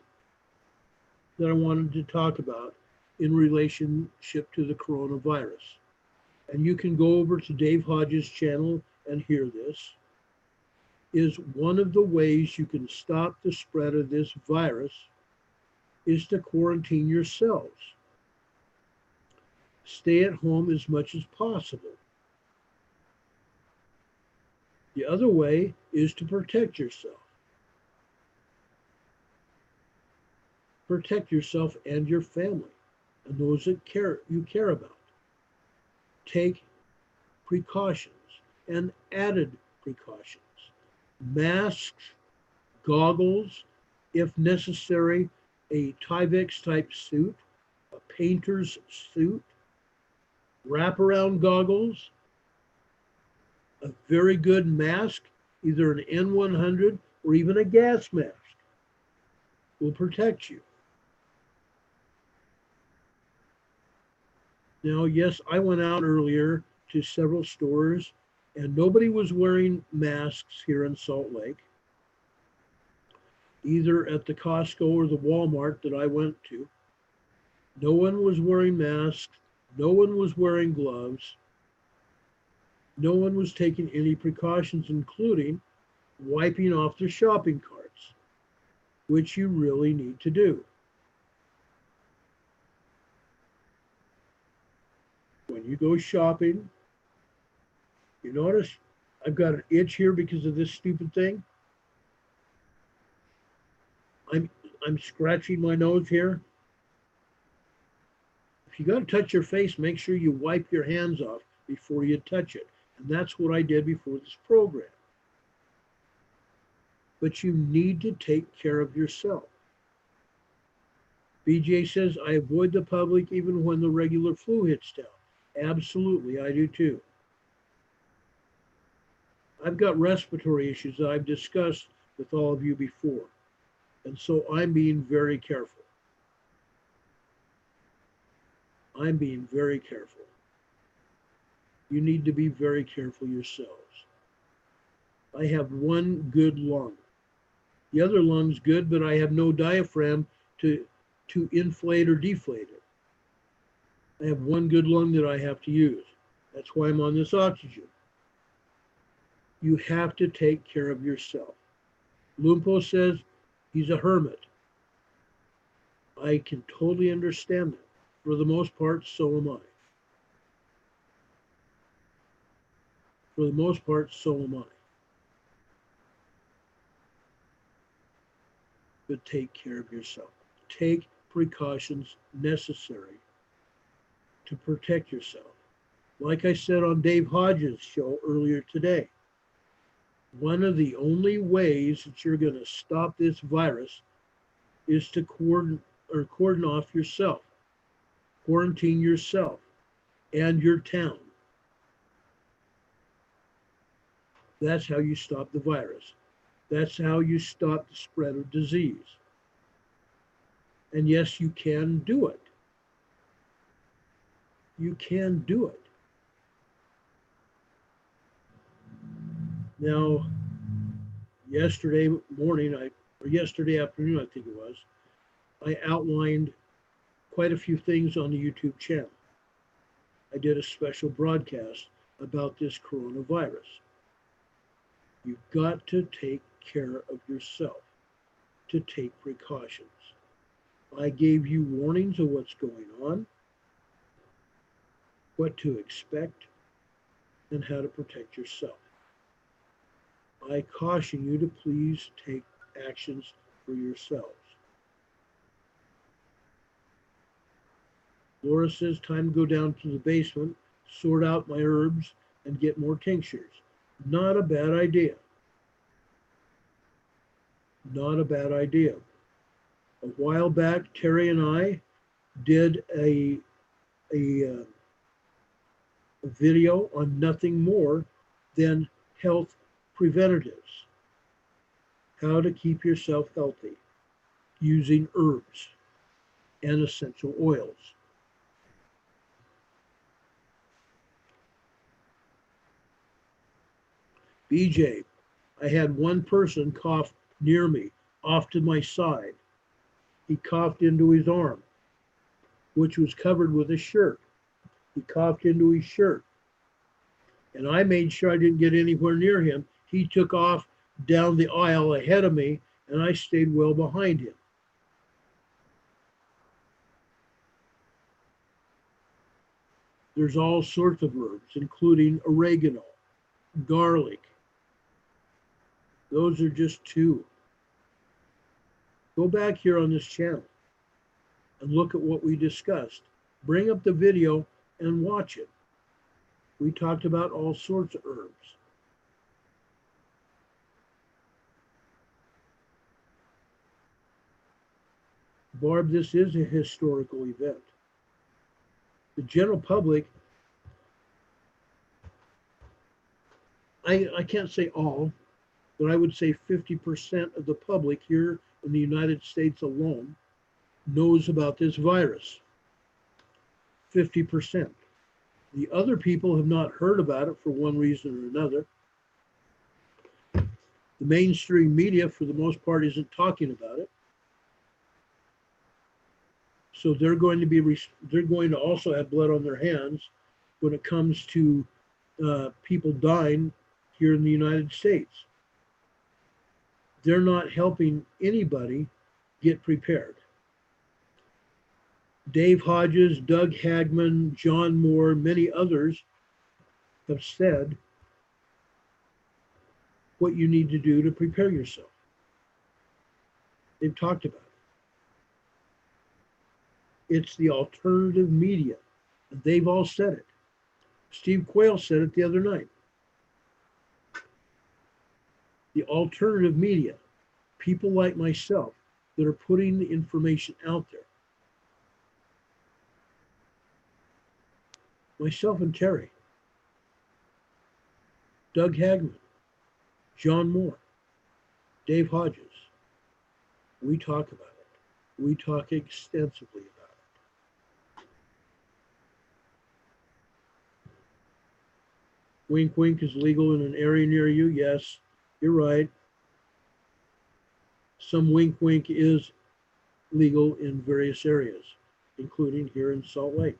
that I wanted to talk about in relationship to the coronavirus, and you can go over to Dave Hodges' channel and hear this, is one of the ways you can stop the spread of this virus is to quarantine yourselves. Stay at home as much as possible. The other way is to protect yourself. Protect yourself and your family and those that you care about. Take precautions and added precautions. Masks, goggles, if necessary, a Tyvek type suit, a painter's suit, wraparound goggles, A very good mask, either an N100 or even a gas mask, will protect you. Now, yes, I went out earlier to several stores and nobody was wearing masks here in Salt Lake, either at the Costco or the Walmart that I went to. No one was wearing masks. No one was wearing gloves. No one was taking any precautions, including wiping off their shopping carts, which you really need to do. When you go shopping, you notice I've got an itch here because of this stupid thing. I'm I'm scratching my nose here. If you got to touch your face, make sure you wipe your hands off before you touch it. And that's what I did before this program. But you need to take care of yourself. BJ says, I avoid the public even when the regular flu hits town. Absolutely, I do too. I've got respiratory issues that I've discussed with all of you before. And so I'm being very careful. I'm being very careful. You need to be very careful yourselves. I have one good lung. The other lung's good, but I have no diaphragm to inflate or deflate it. I have one good lung that I have to use. That's why I'm on this oxygen. You have to take care of yourself. Lumpo says he's a hermit. I can totally understand that. For the most part, so am I. For the most part, so am I. But take care of yourself. Take precautions necessary to protect yourself. Like I said on Dave Hodges' show earlier today, one of the only ways that you're going to stop this virus is to cordon off yourself, quarantine yourself and your town. That's how you stop the virus. That's how you stop the spread of disease. And yes, you can do it. You can do it. Now, yesterday morning, or yesterday afternoon, I think it was, I outlined quite a few things on the YouTube channel. I did a special broadcast about this coronavirus. You've got to take care of yourself, to take precautions. I gave you warnings of what's going on, what to expect, and how to protect yourself. I caution you to please take actions for yourselves. Laura says, time to go down to the basement, sort out my herbs, and get more tinctures. Not a bad idea. Not a bad idea. A while back, Terry and I did a video on nothing more than health preventatives. How to keep yourself healthy using herbs and essential oils. BJ, I had one person cough near me, off to my side. He coughed into his arm, which was covered with a shirt. He coughed into his shirt. And I made sure I didn't get anywhere near him. He took off down the aisle ahead of me, and I stayed well behind him. There's all sorts of herbs, including oregano, garlic. Those are just two. Go back here on this channel and look at what we discussed. Bring up the video and watch it. We talked about all sorts of herbs. Barb, this is a historical event. The general public I can't say all, but I would say 50% of the public here in the United States alone knows about this virus. 50%. The other people have not heard about it for one reason or another. The mainstream media, for the most part, isn't talking about it. So they're going to also have blood on their hands when it comes to people dying here in the United States. They're not helping anybody get prepared. Dave Hodges, Doug Hagman, John Moore, many others have said what you need to do to prepare yourself. They've talked about it. It's the alternative media, and they've all said it. Steve Quayle said it the other night. The alternative media, people like myself that are putting the information out there. Myself and Terry, Doug Hagman, John Moore, Dave Hodges, we talk about it. We talk extensively about it. Wink wink is legal in an area near you. Yes, you're right. Some wink wink is legal in various areas, including here in Salt Lake.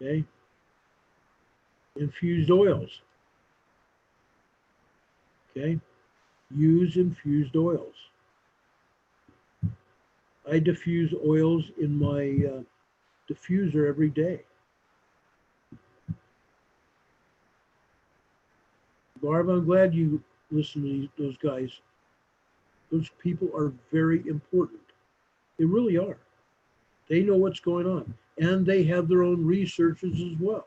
Okay. Infused oils. Okay. Use infused oils. I diffuse oils in my diffuser every day. Barb, I'm glad you listen to those guys. Those people are very important. They really are. They know what's going on. And they have their own researchers as well.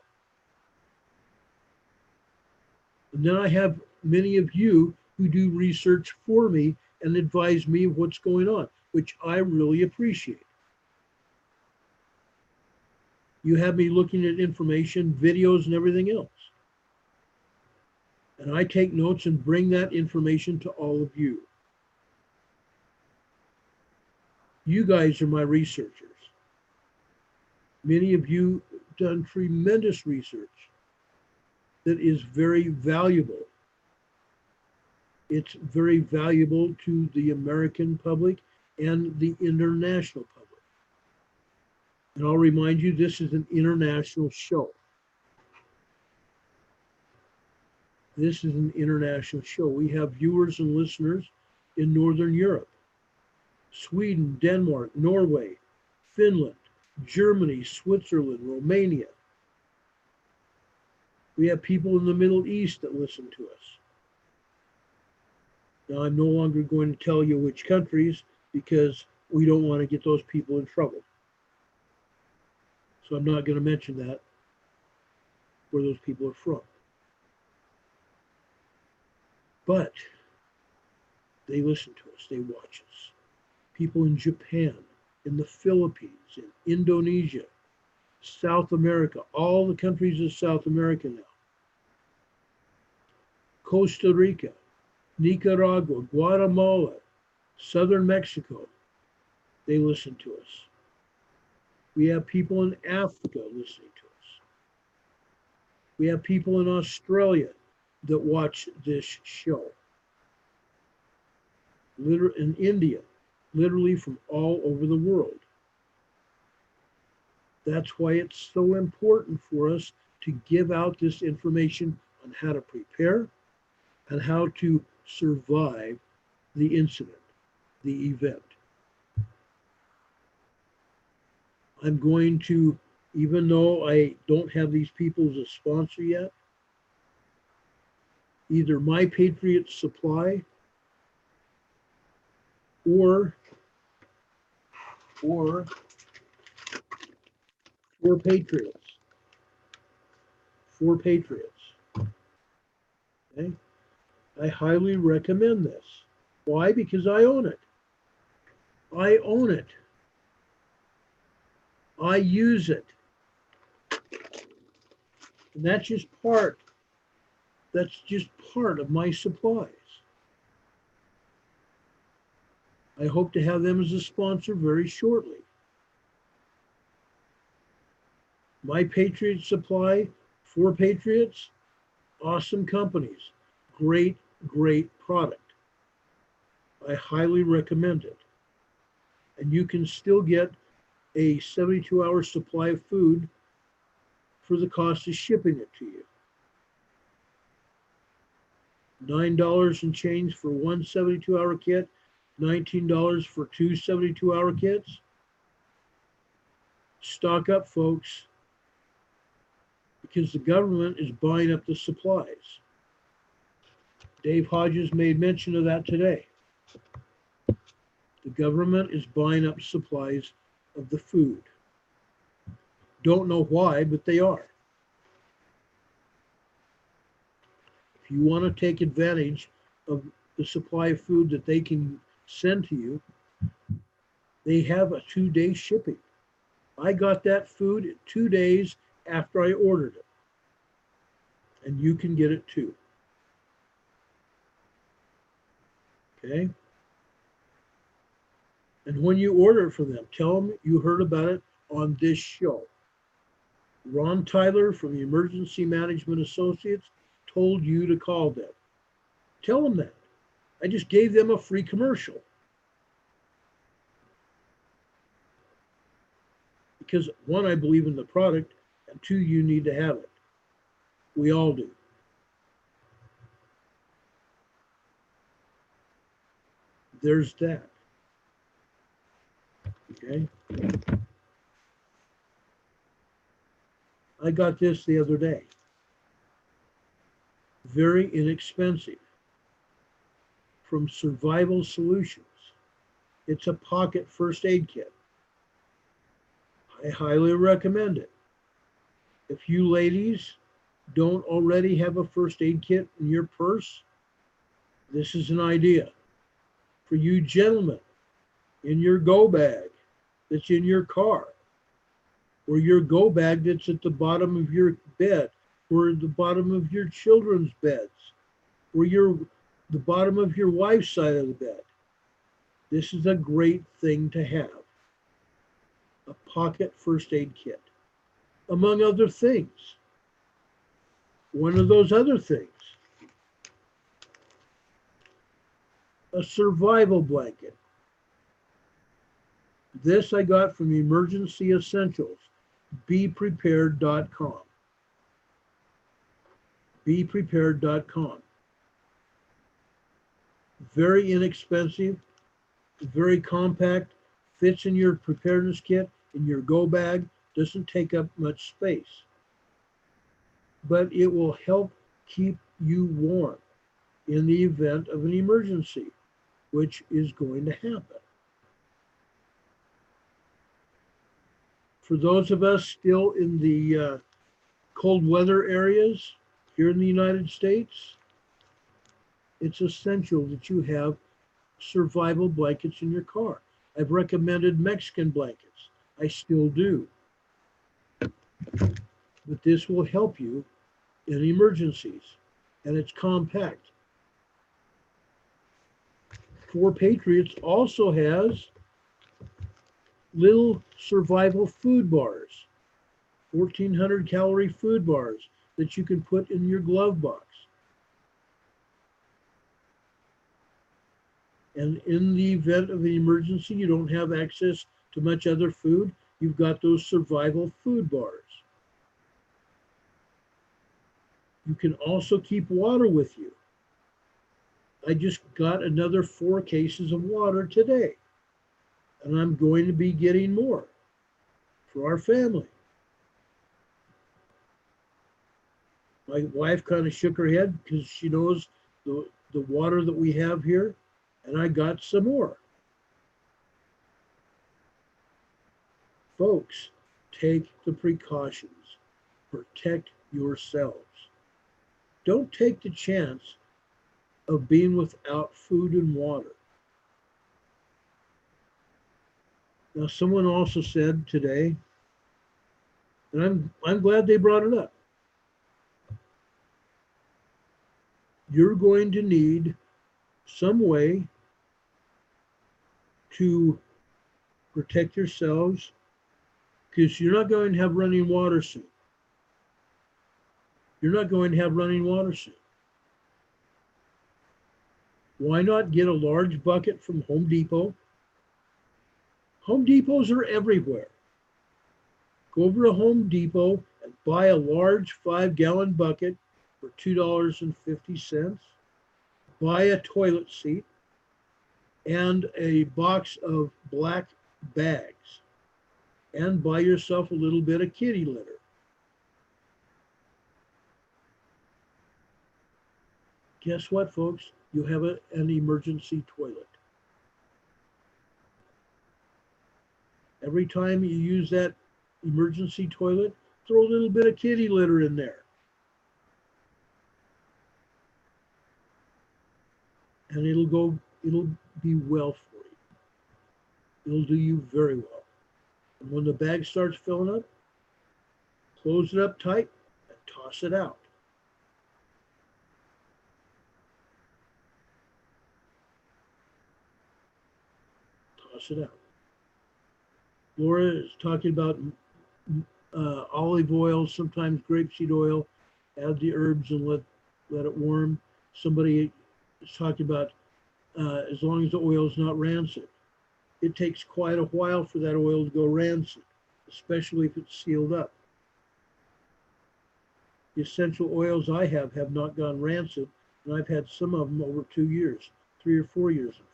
And then I have many of you who do research for me and advise me of what's going on, which I really appreciate. You have me looking at information, videos, and everything else. And I take notes and bring that information to all of you. You guys are my researchers. Many of you have done tremendous research that is very valuable. It's very valuable to the American public and the international public. And I'll remind you, this is an international show. This is an international show. We have viewers and listeners in Northern Europe, Sweden, Denmark, Norway, Finland, Germany, Switzerland, Romania. We have people in the Middle East that listen to us. Now, I'm no longer going to tell you which countries because we don't want to get those people in trouble. So I'm not going to mention that, where those people are from. But they listen to us, they watch us. People in Japan, in the Philippines, in Indonesia, South America, all the countries of South America now. Costa Rica, Nicaragua, Guatemala, Southern Mexico, they listen to us. We have people in Africa listening to us. We have people in Australia that watch this show. In India, literally from all over the world. That's why it's so important for us to give out this information on how to prepare and how to survive the incident, the event. I'm going to, even though I don't have these people as a sponsor yet, either My Patriot Supply or For Patriots. For Patriots. Okay? I highly recommend this. Why? Because I own it. I own it. I use it. And that's just part of my supplies. I hope to have them as a sponsor very shortly. My Patriot Supply, for Patriots, awesome companies, great, great product. I highly recommend it. And you can still get a 72-hour supply of food for the cost of shipping it to you. $9 and change for one 72-hour kit, $19 for two 72-hour kits. Stock up, folks, because the government is buying up the supplies. Dave Hodges made mention of that today. The government is buying up supplies of the food. Don't know why, but they are. If you want to take advantage of the supply of food that they can send to you, they have a 2-day shipping. I got that food 2 days after I ordered it. And you can get it too. Okay? And when you order it from them, tell them you heard about it on this show. Ron Tyler from the Emergency Management Associates told you to call them. Tell them that. I just gave them a free commercial. Because one, I believe in the product, and two, you need to have it. We all do. There's that. Okay. I got this the other day. Very inexpensive. From Survival Solutions. It's a pocket first aid kit. I highly recommend it. If you ladies don't already have a first aid kit in your purse, this is an idea. For you gentlemen, in your go bag that's in your car, or your go bag that's at the bottom of your bed, or the bottom of your children's beds, or the bottom of your wife's side of the bed. This is a great thing to have. A pocket first aid kit, among other things. One of those other things, a survival blanket. This I got from Emergency Essentials, beprepared.com. Beprepared.com. Very inexpensive, very compact, fits in your preparedness kit, in your go bag, doesn't take up much space. But it will help keep you warm in the event of an emergency, which is going to happen. For those of us still in the cold weather areas here in the United States, it's essential that you have survival blankets in your car. I've recommended Mexican blankets. I still do. But this will help you in emergencies, and it's compact. For Patriots also has little survival food bars, 1,400 calorie food bars that you can put in your glove box. And in the event of an emergency, you don't have access to much other food, you've got those survival food bars. You can also keep water with you. I just got another 4 cases of water today, and I'm going to be getting more for our family. My wife kind of shook her head because she knows the water that we have here, and I got some more. Folks, take the precautions. Protect yourselves. Don't take the chance of being without food and water. Now, someone also said today, and I'm glad they brought it up. you're going to need some way to protect yourselves, because you're not going to have running water soon. You're not going to have running water soon. Why not get a large bucket from Home Depot? Home Depots are everywhere. Go over to Home Depot and buy a large 5-gallon bucket for $2.50. Buy a toilet seat and a box of black bags. And buy yourself a little bit of kitty litter. Guess what, folks? You have an emergency toilet. Every time you use that emergency toilet, throw a little bit of kitty litter in there. And it'll be well for you. It'll do you very well. And when the bag starts filling up, close it up tight and toss it out. Toss it out. Laura is talking about olive oil, sometimes grapeseed oil. Add the herbs and let it warm. Somebody is talking about as long as the oil is not rancid. It takes quite a while for that oil to go rancid, especially if it's sealed up. The essential oils I have not gone rancid, and I've had some of them over 2 years, 3 or 4 years, in fact.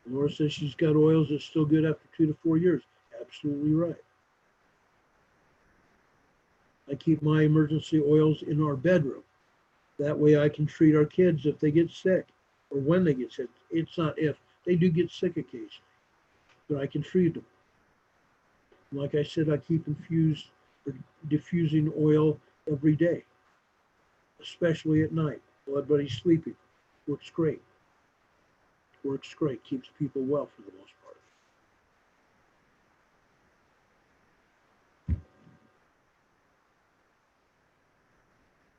Laura says she's got oils that's still good after 2 to 4 years. Absolutely right. I keep my emergency oils in our bedroom. That way I can treat our kids if they get sick or when they get sick. It's not if. They do get sick occasionally, but I can treat them. Like I said, I keep infused or diffusing oil every day, especially at night while everybody's sleeping. Works great. Works great. Keeps people well for the most part.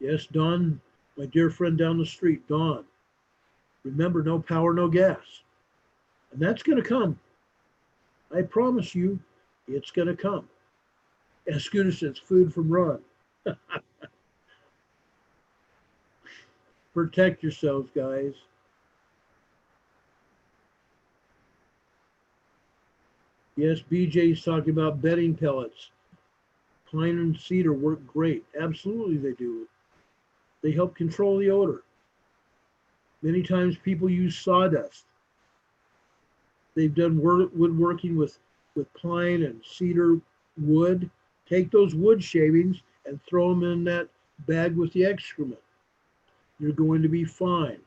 Yes, Don, my dear friend down the street, Don. Remember, no power, no gas. And that's going to come. I promise you, it's going to come. As Scooter says, food from Ron. Protect yourselves, guys. Yes, BJ's talking about bedding pellets. Pine and cedar work great. Absolutely they do. They help control the odor. Many times people use sawdust. They've done woodworking with pine and cedar wood. Take those wood shavings and throw them in that bag with the excrement. You're going to be fine.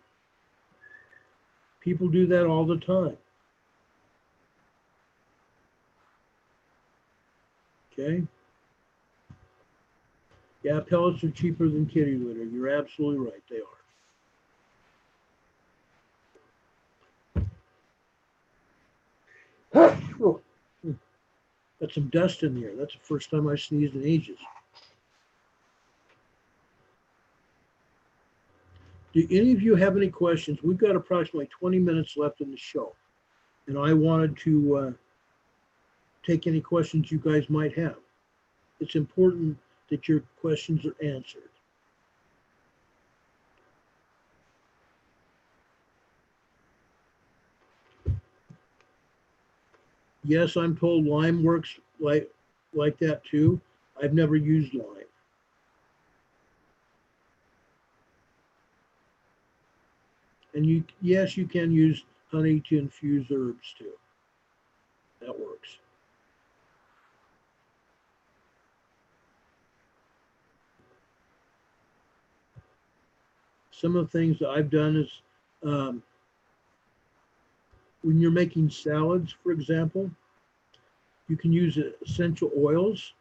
People do that all the time. Okay? Yeah, pellets are cheaper than kitty litter. You're absolutely right. They are. Oh, got some dust in here. That's the first time I sneezed in ages. Do any of you have any questions? We've got approximately 20 minutes left in the show, and I wanted to take any questions you guys might have. It's important that your questions are answered. Yes, I'm told lime works like that too. I've never used lime. And yes, you can use honey to infuse herbs too. That works. Some of the things that I've done is when you're making salads, for example, you can use essential oils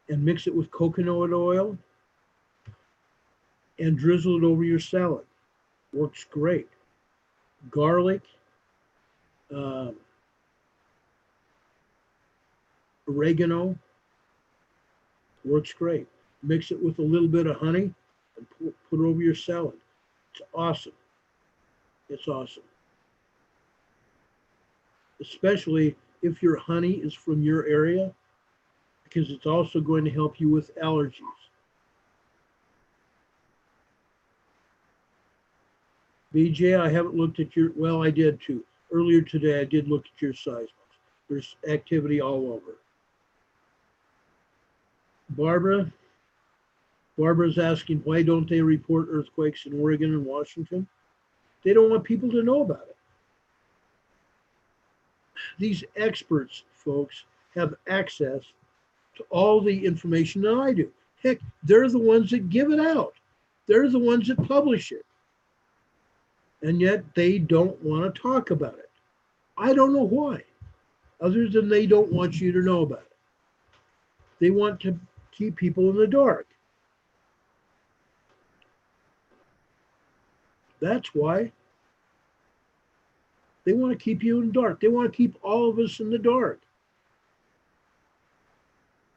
and mix it with coconut oil and drizzle it over your salad. Works great. Garlic, oregano, works great. Mix it with a little bit of honey and put it over your salad. It's awesome. It's awesome. Especially if your honey is from your area, because it's also going to help you with allergies. BJ, I haven't looked at your, well, I did too. Earlier today, I did look at your seismics. There's activity all over. Barbara's asking, why don't they report earthquakes in Oregon and Washington? They don't want people to know about it. These experts, folks, have access to all the information that I do. Heck, they're the ones that give it out. They're the ones that publish it. And yet they don't want to talk about it. I don't know why, other than they don't want you to know about it. They want to keep people in the dark. That's why. They want to keep you in the dark. They want to keep all of us in the dark.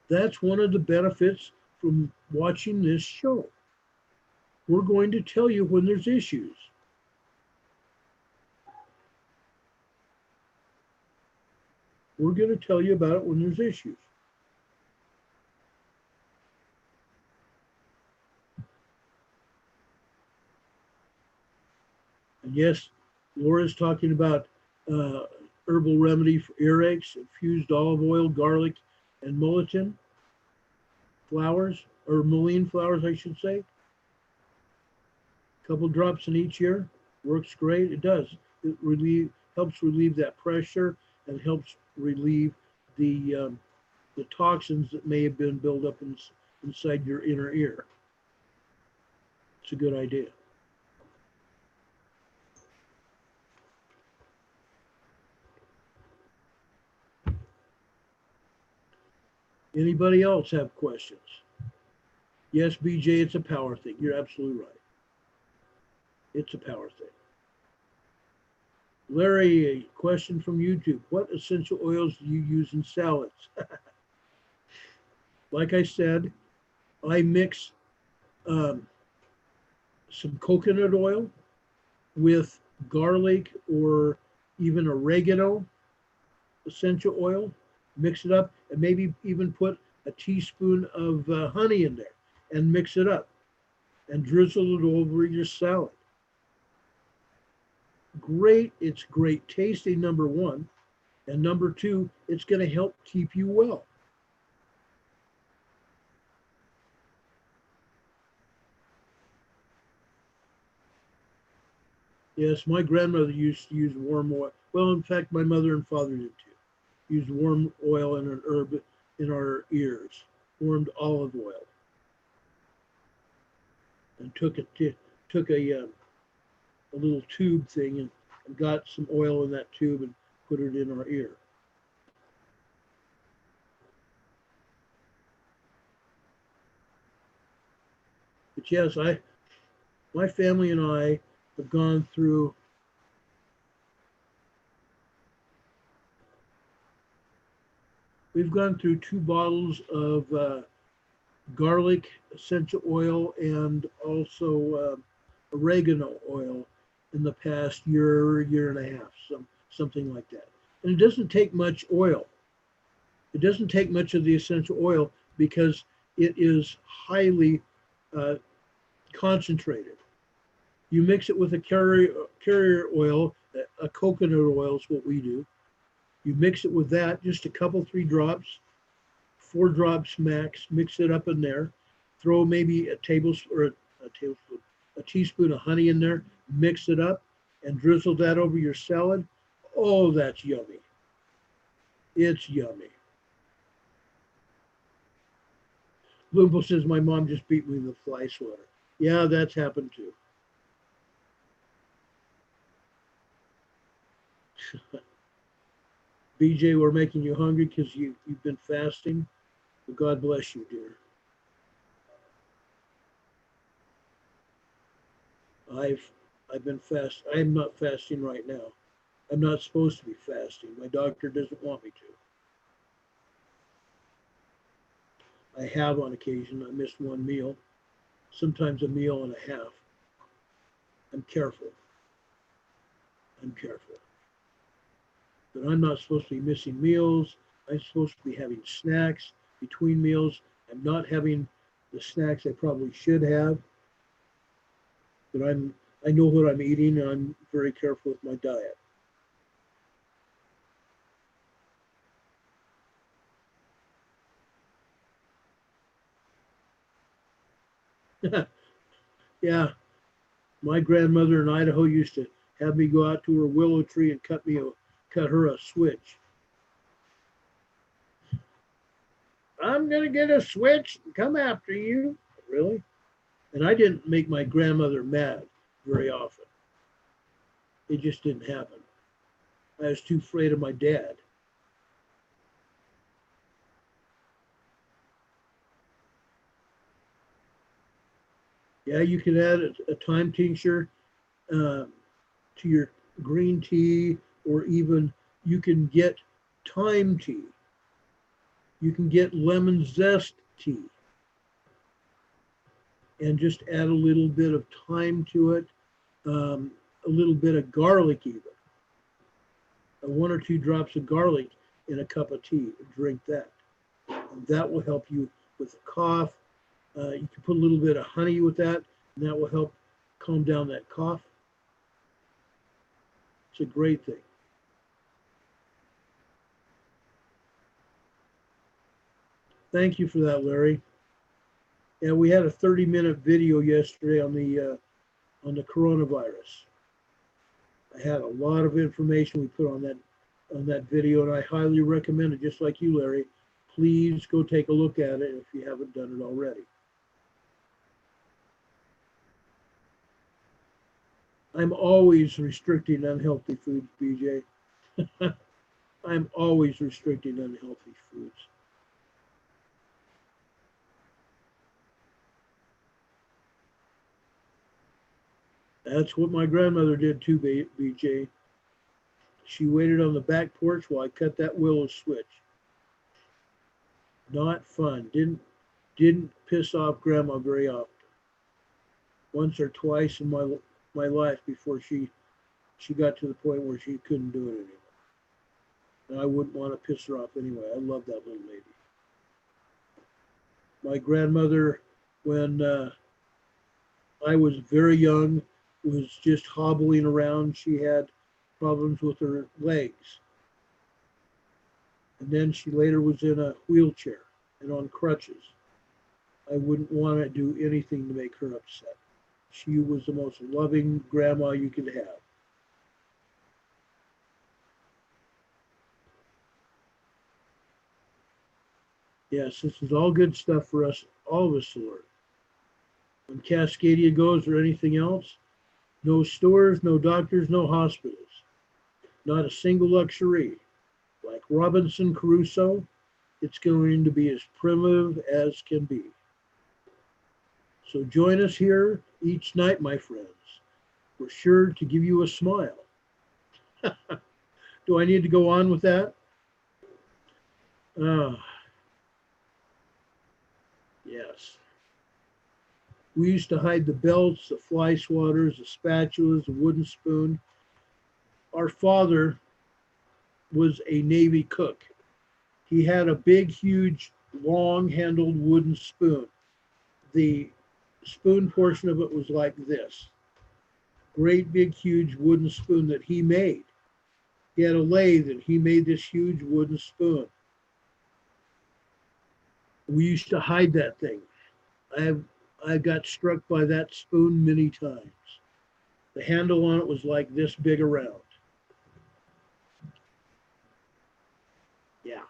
That's one of the benefits from watching this show. We're going to tell you when there's issues. We're going to tell you about it when there's issues. And yes, Laura's talking about herbal remedy for earaches, infused olive oil, garlic, and mullein flowers, or mullein flowers, I should say. A couple drops in each ear. Works great. It does. It helps relieve that pressure and helps relieve the toxins that may have been built up inside your inner ear. It's a good idea. Anybody else have questions? Yes, BJ, it's a power thing. You're absolutely right. It's a power thing. Larry, a question from YouTube. What essential oils do you use in salads? Like I said, I mix some coconut oil with garlic or even oregano essential oil, mix it up, and maybe even put a teaspoon of honey in there and mix it up and drizzle it over your salad. Great, it's great tasting, number one, and number two, it's going to help keep you well. Yes, my grandmother used to use warm oil. Well, in fact, my mother and father did too. Used warm oil and an herb in our ears, warmed olive oil, and took a little tube thing and got some oil in that tube and put it in our ear. But yes, my family and I have gone through we've gone through 2 bottles of garlic essential oil and also oregano oil in the past year and a half, something like that. And it doesn't take much oil. It doesn't take much of the essential oil because it is highly concentrated. You mix it with a carrier oil, a coconut oil is what we do. You mix it with that, just a couple, 3 drops, 4 drops max, mix it up in there, throw maybe a teaspoon of honey in there, mix it up, and drizzle that over your salad. Oh, that's yummy. It's yummy. Lumbo says, my mom just beat me with a fly swatter. Yeah, that's happened too. BJ, we're making you hungry because you've been fasting. But God bless you, dear. I've been fast. I'm not fasting right now. I'm not supposed to be fasting. My doctor doesn't want me to. I have on occasion. I missed one meal, sometimes a meal and a half. I'm careful. I'm careful. But I'm not supposed to be missing meals. I'm supposed to be having snacks between meals. I'm not having the snacks I probably should have. But I know what I'm eating, and I'm very careful with my diet. Yeah, my grandmother in Idaho used to have me go out to her willow tree and cut her a switch. I'm gonna get a switch and come after you. Really? And I didn't make my grandmother mad very often. It just didn't happen. I was too afraid of my dad. Yeah, you can add a thyme tincture uh, to your green tea, or even you can get thyme tea. You can get lemon zest tea and just add a little bit of thyme to it, a little bit of garlic even, one or two drops of garlic in a cup of tea, and drink that. And that will help you with a cough. You can put a little bit of honey with that, and that will help calm down that cough. It's a great thing. Thank you for that, Larry. Yeah, we had a 30-minute video yesterday on the coronavirus. I had a lot of information we put on that video, and I highly recommend it. Just like you, Larry, please go take a look at it if you haven't done it already. I'm always restricting unhealthy foods, BJ. I'm always restricting unhealthy foods. That's what my grandmother did too, BJ. She waited on the back porch while I cut that willow switch. Not fun. Didn't piss off grandma very often. Once or twice in my life before she got to the point where she couldn't do it anymore. And I wouldn't want to piss her off anyway. I love that little lady. My grandmother, when I was very young, was just hobbling around. She had problems with her legs. And then she later was in a wheelchair and on crutches. I wouldn't want to do anything to make her upset. She was the most loving grandma you could have. Yes, this is all good stuff for us, all of us to learn. When Cascadia goes or anything else, no stores, no doctors, no hospitals. Not a single luxury. Like Robinson Crusoe, it's going to be as primitive as can be. So join us here each night, my friends. We're sure to give you a smile. Do I need to go on with that? Yes. We used to hide the belts, the fly swatters, the spatulas, the wooden spoon. Our father was a Navy cook. He had a big, huge, long-handled wooden spoon. The spoon portion of it was like this. Great, big, huge wooden spoon that he made. He had a lathe and he made this huge wooden spoon. We used to hide that thing. I got struck by that spoon many times. The handle on it was like this big around. Yeah.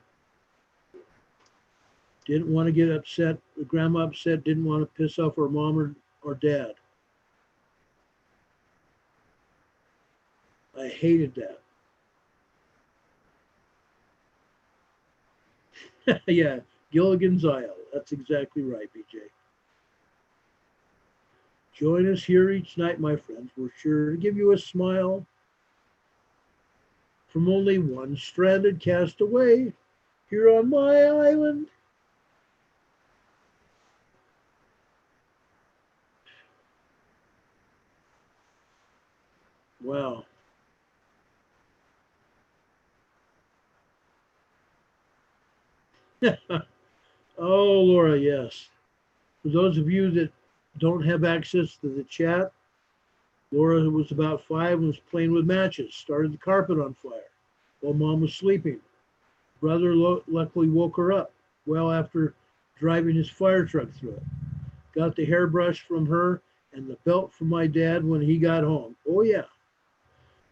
Didn't want to get upset, grandma upset, didn't want to piss off her mom or dad. I hated that. Yeah, Gilligan's Isle. That's exactly right, BJ. Join us here each night, my friends. We're sure to give you a smile from only one stranded castaway here on my island. Wow. Oh, Laura, yes. For those of you that don't have access to the chat, Laura was about 5 and was playing with matches, started the carpet on fire while mom was sleeping. Brother luckily woke her up well after driving his fire truck through it. Got the hairbrush from her and the belt from my dad when he got home. Oh, yeah,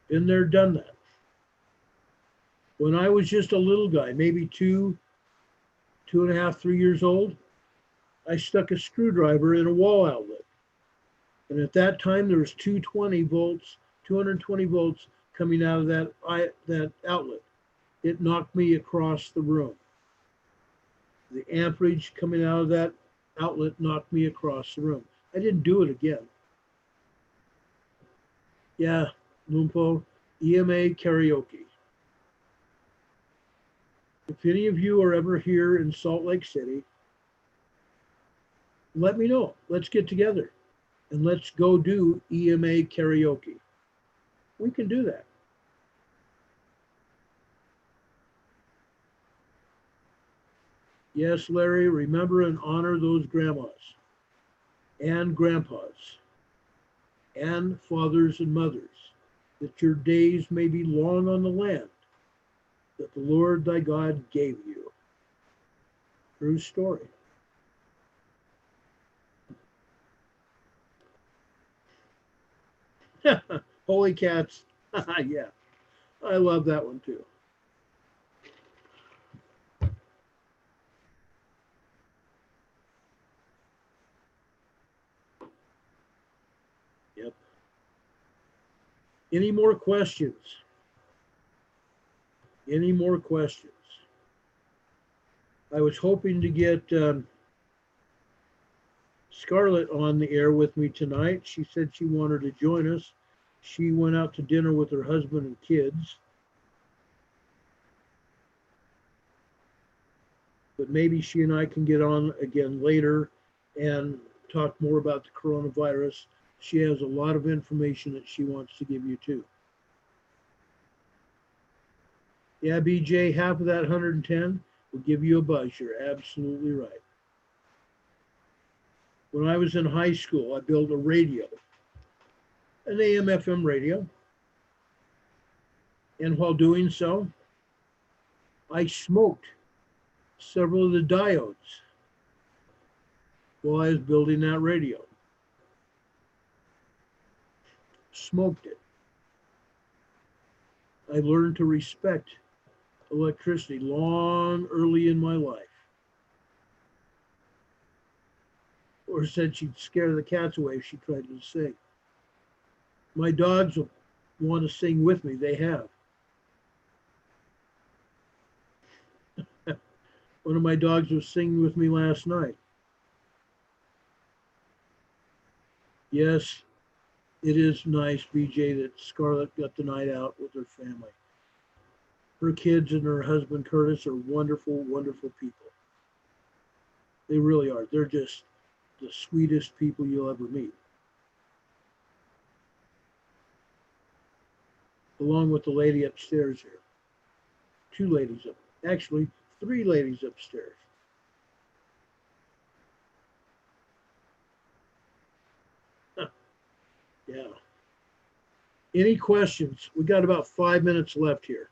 been there, done that. When I was just a little guy, maybe 2.5, 3 years old, I stuck a screwdriver in a wall outlet. And at that time, there was 220 volts coming out of that outlet. It knocked me across the room. The amperage coming out of that outlet knocked me across the room. I didn't do it again. Yeah, Lumpo, EMA karaoke. If any of you are ever here in Salt Lake City, let me know. Let's get together and let's go do EMA karaoke. We can do that. Yes, Larry, remember and honor those grandmas and grandpas and fathers and mothers, that your days may be long on the land that the Lord thy God gave you. True story. Holy cats. Yeah, I love that one too. Yep. Any more questions? Any more questions? I was hoping to get Scarlett on the air with me tonight. She said she wanted to join us. She went out to dinner with her husband and kids. But maybe she and I can get on again later and talk more about the coronavirus. She has a lot of information that she wants to give you too. Yeah, BJ, half of that 110 will give you a buzz. You're absolutely right. When I was in high school, I built a radio, an AM FM radio. And while doing so, I smoked several of the diodes while I was building that radio. Smoked it. I learned to respect electricity early in my life. Or said she'd scare the cats away if she tried to sing. My dogs will want to sing with me. They have. One of my dogs was singing with me last night. Yes, it is nice, BJ, that Scarlett got the night out with her family. Her kids and her husband, Curtis, are wonderful, wonderful people. They really are. They're just the sweetest people you'll ever meet. Along with the lady upstairs here. 2 ladies up. Actually, 3 ladies upstairs. Yeah. Any questions? We got about 5 minutes left here.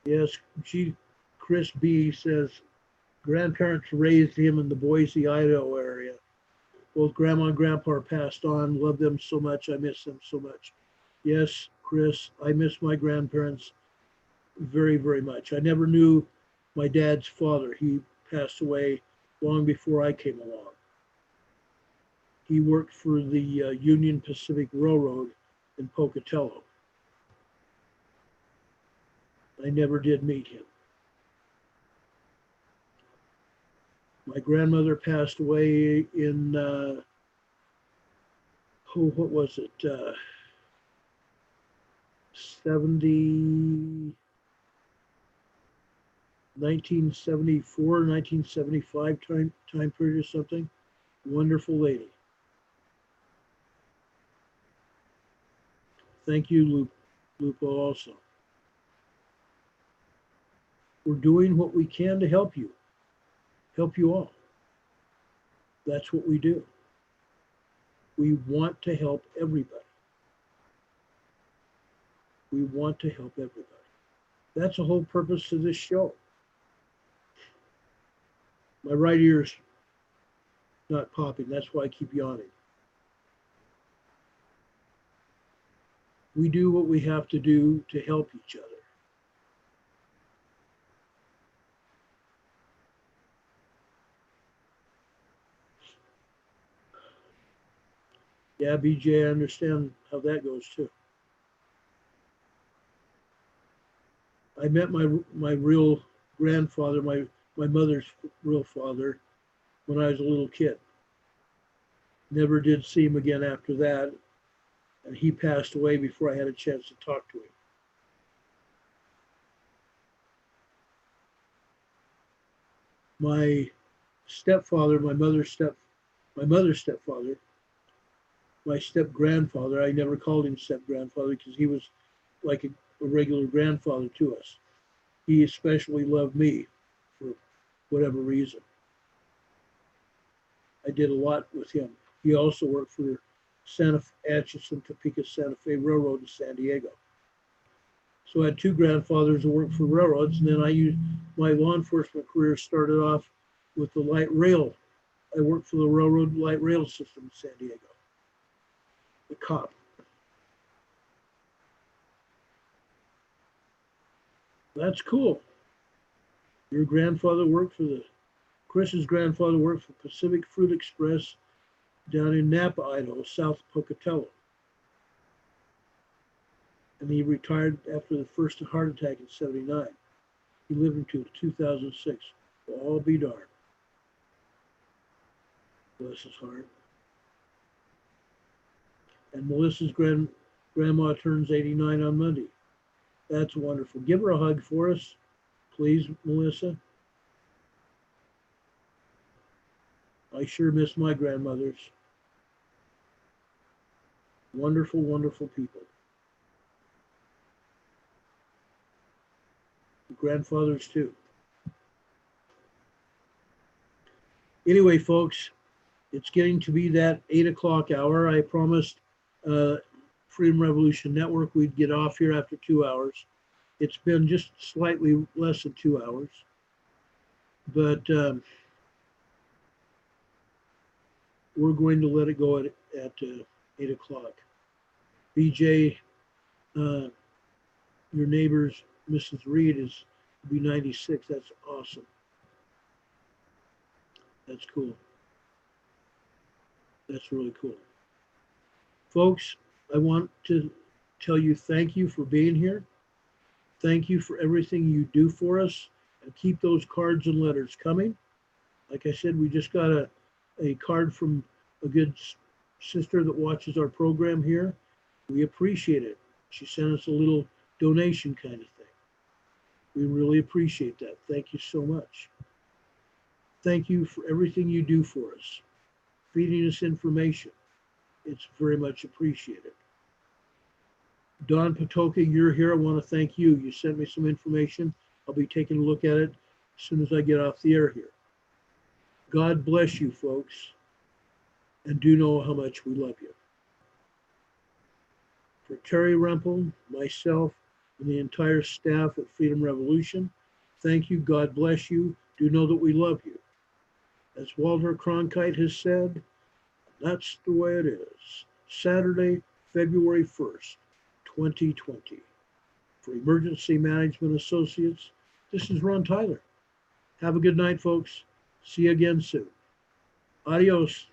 Yes, Chris B says grandparents raised him in the Boise, Idaho area. Both grandma and grandpa passed on. Love them so much. I miss them so much. Yes, Chris, I miss my grandparents very, very much. I never knew my dad's father. He passed away long before I came along. He worked for the Union Pacific Railroad in Pocatello. I never did meet him. My grandmother passed away in, what was it? 70, 1974, 1975 time period or something. Wonderful lady. Thank you, Lupo, also. We're doing what we can to help you all. That's what we do. We want to help everybody. We want to help everybody. That's the whole purpose of this show. My right ear's not popping. That's why I keep yawning. We do what we have to do to help each other. Yeah, BJ, I understand how that goes too. I met my real grandfather, my mother's real father, when I was a little kid. Never did see him again after that, and he passed away before I had a chance to talk to him. My stepfather, my mother's stepfather, my step grandfather, I never called him step grandfather because he was like a regular grandfather to us. He especially loved me for whatever reason. I did a lot with him. He also worked for Atchison, Topeka, Santa Fe Railroad in San Diego. So I had two grandfathers who worked for railroads, and then my law enforcement career started off with the light rail. I worked for the railroad light rail system in San Diego, the cop. That's cool. Your grandfather worked for Chris's grandfather worked for Pacific Fruit Express down in Napa, Idaho, south of Pocatello. And he retired after the first heart attack in '79. He lived until 2006. Well, all be darned. Bless his heart. And Melissa's grandma turns 89 on Monday. That's wonderful. Give her a hug for us, please, Melissa. I sure miss my grandmothers. Wonderful, wonderful people. Grandfathers too. Anyway, folks, it's getting to be that 8 o'clock hour. I promised Freedom Revolution Network we'd get off here after 2 hours. It's been just slightly less than 2 hours, but we're going to let it go at 8 o'clock. BJ, your neighbor's Mrs. Reed is be 96. That's awesome. That's cool. That's really cool. Folks, I want to tell you thank you for being here. Thank you for everything you do for us, and keep those cards and letters coming. Like I said, we just got a card from a good sister that watches our program here. We appreciate it. She sent us a little donation kind of thing. We really appreciate that. Thank you so much. Thank you for everything you do for us, feeding us information. It's very much appreciated. Don Patoka, you're here. I want to thank you. You sent me some information. I'll be taking a look at it as soon as I get off the air here. God bless you, folks, and do know how much we love you. For Terry Rempel, myself, and the entire staff at Freedom Revolution, thank you. God bless you. Do know that we love you. As Walter Cronkite has said, that's the way it is. Saturday, February 1st, 2020. For Emergency Management Associates, this is Ron Tyler. Have a good night, folks. See you again soon. Adios.